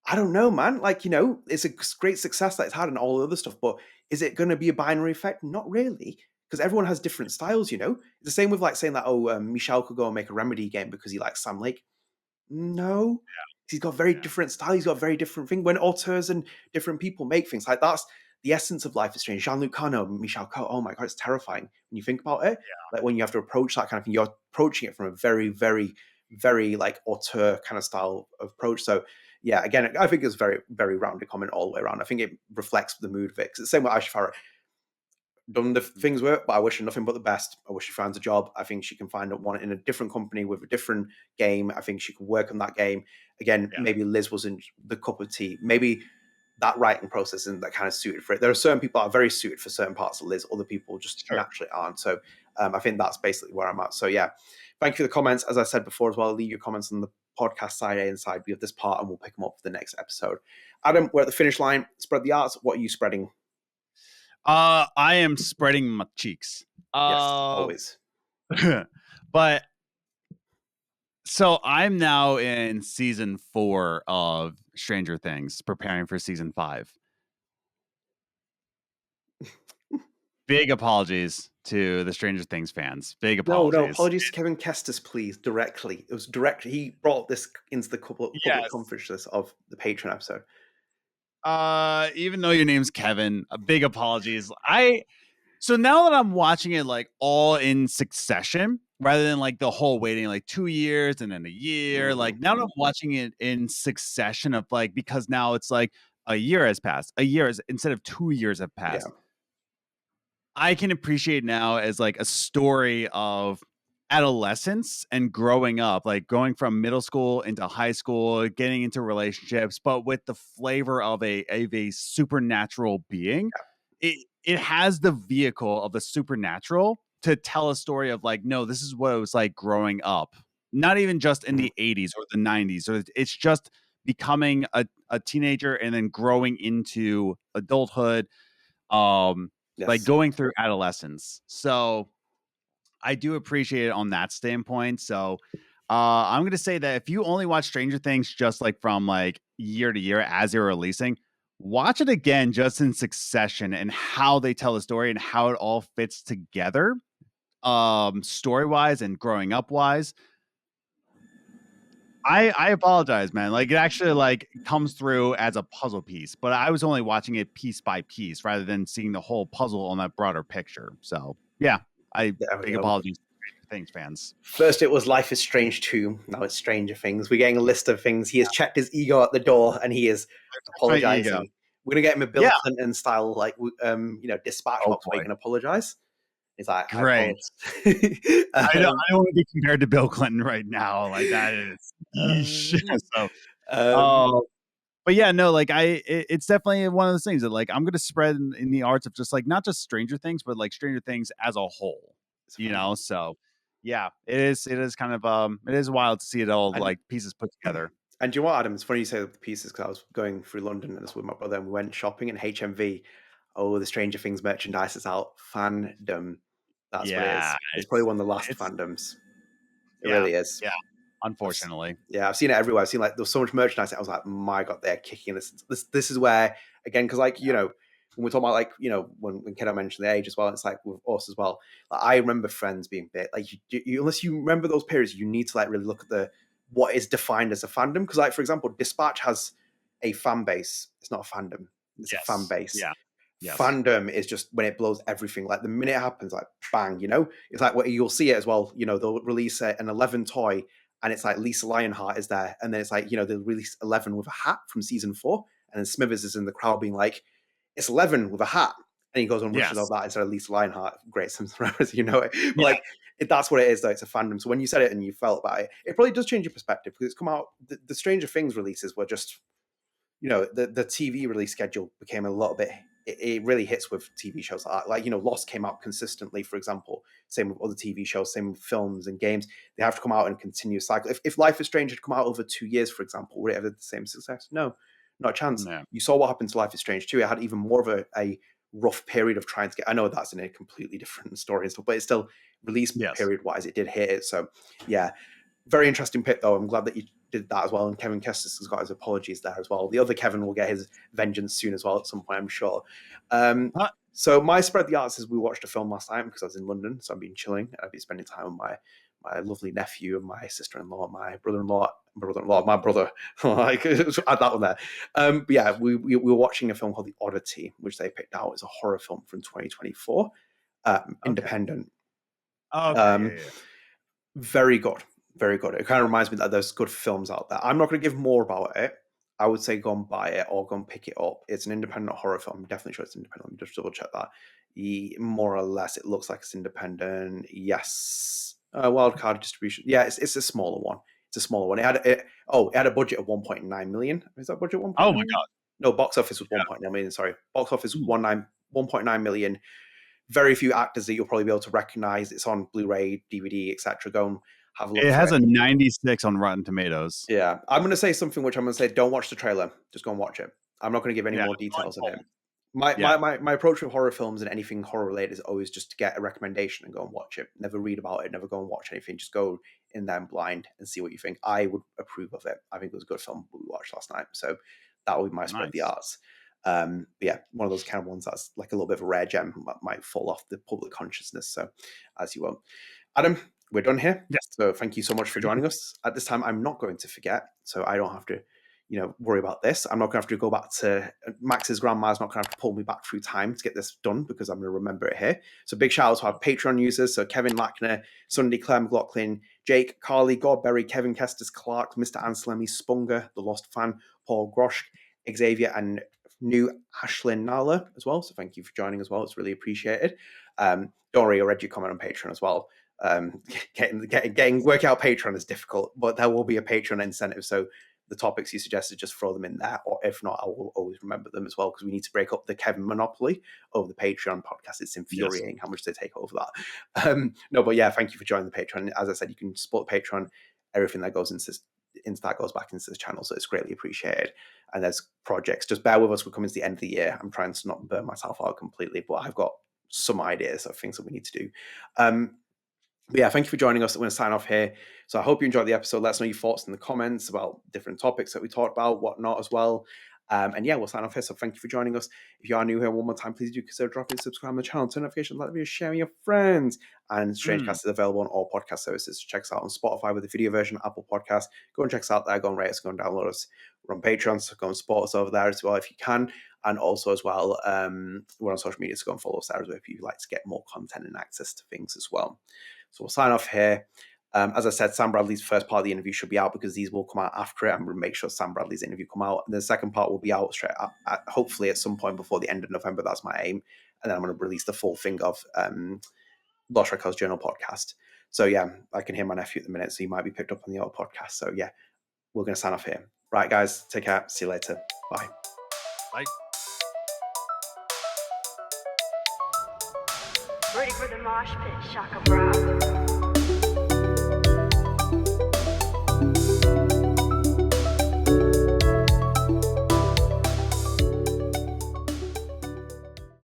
B: I don't know, man. Like, you know, it's a great success that it's had and all the other stuff, but is it going to be a binary effect? Not really, because everyone has different styles, you know? It's the same with like saying that, Michel could go and make a Remedy game because he likes Sam Lake. No. He's got very different style. He's got a very different thing. When auteurs and different people make things, like that's the essence of Life is Strange. Jean-Luc Cano, Michel Koch, oh my God, it's terrifying when you think about it. Like when you have to approach that kind of thing, you're approaching it from a very, very, very like auteur kind of style of approach. So yeah, again, I think it's very, very rounded comment all the way around. I think it reflects the mood of it. It's the same with Ashley Farah. Done the things work, but I wish her nothing but the best. I wish she finds a job. I think she can find one in a different company with a different game. I think she could work on that game. Again, maybe Liz wasn't the cup of tea. Maybe that writing process isn't that kind of suited for it. There are certain people that are very suited for certain parts of Liz. Other people just naturally aren't. So I think that's basically where I'm at. So yeah, thank you for the comments. As I said before as well, leave your comments on the podcast side A and side B of this part, and we'll pick them up for the next episode. Adam, we're at the finish line. Spread the arts. What are you spreading?
C: I am spreading my cheeks.
B: Yes, always.
C: But so I'm now in season 4 of Stranger Things, preparing for season 5. Big apologies to the Stranger Things fans. Big apologies.
B: No, apologies to Kevin Kestis, please, directly. It was direct. He brought this into the public conference of the Patreon episode.
C: Even though your name's Kevin, big apologies. So now that I'm watching it like all in succession, rather than like the whole waiting like 2 years and then a year. Like now I'm watching it in succession of like, because now it's like a year has passed, instead of 2 years have
B: Yeah.
C: passed. I can appreciate now as like a story of adolescence and growing up, like going from middle school into high school, getting into relationships, but with the flavor of a supernatural being. It has the vehicle of the supernatural to tell a story of like, no, this is what it was like growing up. Not even just in the 80s or the 90s. Or it's just becoming a teenager and then growing into adulthood. Like
B: Yes.
C: going through adolescence. So I do appreciate it on that standpoint. So I'm gonna say that if you only watch Stranger Things just like from like year to year as they're releasing, watch it again just in succession and how they tell the story and how it all fits together, story wise and growing up wise. I apologize, man. Like it actually like comes through as a puzzle piece, but I was only watching it piece by piece rather than seeing the whole puzzle on that broader picture. So yeah,
B: There we
C: big
B: go.
C: apologies to Stranger Things fans.
B: First it was Life is Strange 2, now it's Stranger Things. We're getting a list of things. He has checked his ego at the door and he is
C: My ego.
B: apologizing. We're gonna get him a Bill
C: Yeah.
B: Clinton style like dispatch
C: Oh
B: box where he
C: boy.
B: can apologize. He's like, I
C: Great.
B: apologize.
C: I don't want to be compared to Bill Clinton right now. Like that is yeesh. So but yeah, no, like it's definitely one of those things that like I'm gonna spread in the arts of just like not just Stranger Things, but like Stranger Things as a whole. You know, so yeah, it is kind of it is wild to see it all
B: And-
C: like pieces put together.
B: And do you know what, Adam? It's funny you say the pieces because I was going through London and with my brother and we went shopping in HMV. Oh, the Stranger Things merchandise is out. Fandom. That's what it is.
C: Yeah,
B: It's probably one of the last
C: it's
B: fandoms. It
C: yeah,
B: really is.
C: yeah. Unfortunately.
B: Yeah, I've seen it everywhere. I've seen like there's so much merchandise. I was like, my God, they're kicking this. This is where again, because like when we're talking about like when Kiddo mentioned the age as well, it's like with us as well. Like, I remember Friends being big. Like you, unless you remember those periods, you need to like really look at what is defined as a fandom. Because like for example, Dispatch has a fan base. It's not a fandom. It's a fan base.
C: Yeah. Yes.
B: Fandom is just when it blows everything. Like the minute it happens, like bang, it's like you'll see it as well. They'll release an 11 toy. And it's like Lisa Lionheart is there. And then it's like, they'll release 11 with a hat from season 4. And then Smithers is in the crowd being like, it's 11 with a hat. And he goes on rushes of that instead of Lisa Lionheart. Great Simpsons reference, But like, that's what it is, though. It's a fandom. So when you said it and you felt about it, it probably does change your perspective because it's come out. The Stranger Things releases were just, the TV release schedule became a little bit. It really hits with TV shows like that. Like, Lost came out consistently, for example. Same with other TV shows, same with films and games. They have to come out in a continuous cycle. If Life is Strange had come out over 2 years, for example, would it have had the same success? No, not a chance.
C: No.
B: You saw what happened to Life is Strange 2. It had even more of a rough period of trying to get. I know that's in a completely different story and stuff, but it's still release period-wise, it did hit it. So, yeah. Very interesting pick, though. I'm glad that you did that as well. And Kevin Kestis has got his apologies there as well. The other Kevin will get his vengeance soon as well at some point, I'm sure. So my spread the arts is we watched a film last night because I was in London. So I've been chilling. I've been spending time with my lovely nephew and my sister-in-law, my brother-in-law, my brother. Like, add that one there. But yeah, we were watching a film called The Oddity, which they picked out as a horror film from 2024. Independent.
C: Okay.
B: Very good. Very good. It kind of reminds me that there's good films out there. I'm not going to give more about it. I would say go and buy it or go and pick it up. It's an independent horror film. I'm definitely sure it's independent. Let me just double check that. More or less, it looks like it's independent. Yes. Wildcard distribution. Yeah, it's a smaller one. It's a smaller one. It had a budget of 1.9 million. Is that budget 1.9?
C: Oh my God.
B: No, box office was 1.9 million. Sorry. Box office was 1.9 million. Very few actors that you'll probably be able to recognize. It's on Blu-ray, DVD, etc. Go and have a look.
C: It has a 96 on Rotten Tomatoes.
B: Yeah. I'm going to say something which I'm going to say, don't watch the trailer. Just go and watch it. I'm not going to give any more details of it. My approach with horror films and anything horror related is always just to get a recommendation and go and watch it. Never read about it. Never go and watch anything. Just go in there blind and see what you think. I would approve of it. I think it was a good film we watched last night. So that would be my spread of the arts. But yeah, one of those kind of ones that's like a little bit of a rare gem that might fall off the public consciousness. So as you will. Adam, we're done here.
C: Yes.
B: So thank you so much for joining us. At this time, I'm not going to forget, so I don't have to worry about this. I'm not going to have to go back to Max's grandma's not going to have to pull me back through time to get this done because I'm going to remember it here. So big shout out to our Patreon users. So Kevin Lackner, Sunday, Clare, McLoughlin, Jake, Carly, Goldberry, Kevin, Kestis, Clarx, MrAnselmi, Spunger, The Lost Fan, Paul Groschke, Xavier, and new Ashlyn Nala as well. So thank you for joining as well. It's really appreciated. Don't worry, I read your comment on Patreon as well. Getting work out Patreon is difficult, but there will be a Patreon incentive. So the topics you suggested, just throw them in there, or if not, I will always remember them as well, because we need to break up the Kevin monopoly over the Patreon podcast. It's infuriating how much they take over that. No, but yeah, thank you for joining the Patreon. As I said, you can support the Patreon. Everything that goes into that goes back into the channel, so it's greatly appreciated. And there's projects. Just bear with us. We're coming to the end of the year. I'm trying to not burn myself out completely, but I've got some ideas of things that we need to do. But yeah, thank you for joining us. I'm going to sign off here. So I hope you enjoyed the episode. Let us know your thoughts in the comments about different topics that we talked about, whatnot as well. And yeah, we'll sign off here. So thank you for joining us. If you are new here, one more time, please do consider dropping subscribe on the channel, turn notifications, like the video, share with your friends. And StrangeCast is available on all podcast services. Check us out on Spotify with the video version, Apple Podcasts. Go and check us out there. Go and rate us. Go and download us. We're on Patreon, so go and support us over there as well if you can. And also as well, we're on social media, so go and follow us there as well if you'd like to get more content and access to things as well. So we'll sign off here. As I said, Sam Bradley's first part of the interview should be out because these will come out after it. I'm going to make sure Sam Bradley's interview come out. And the second part will be out straight hopefully at some point before the end of November. That's my aim. And then I'm going to release the full thing of Lost Records Journal podcast. So yeah, I can hear my nephew at the minute, so he might be picked up on the old podcast. So yeah, we're going to sign off here. Right, guys, take care. See you later. Bye.
C: Bye.
A: Ready for the mosh pit, Shaka Bra.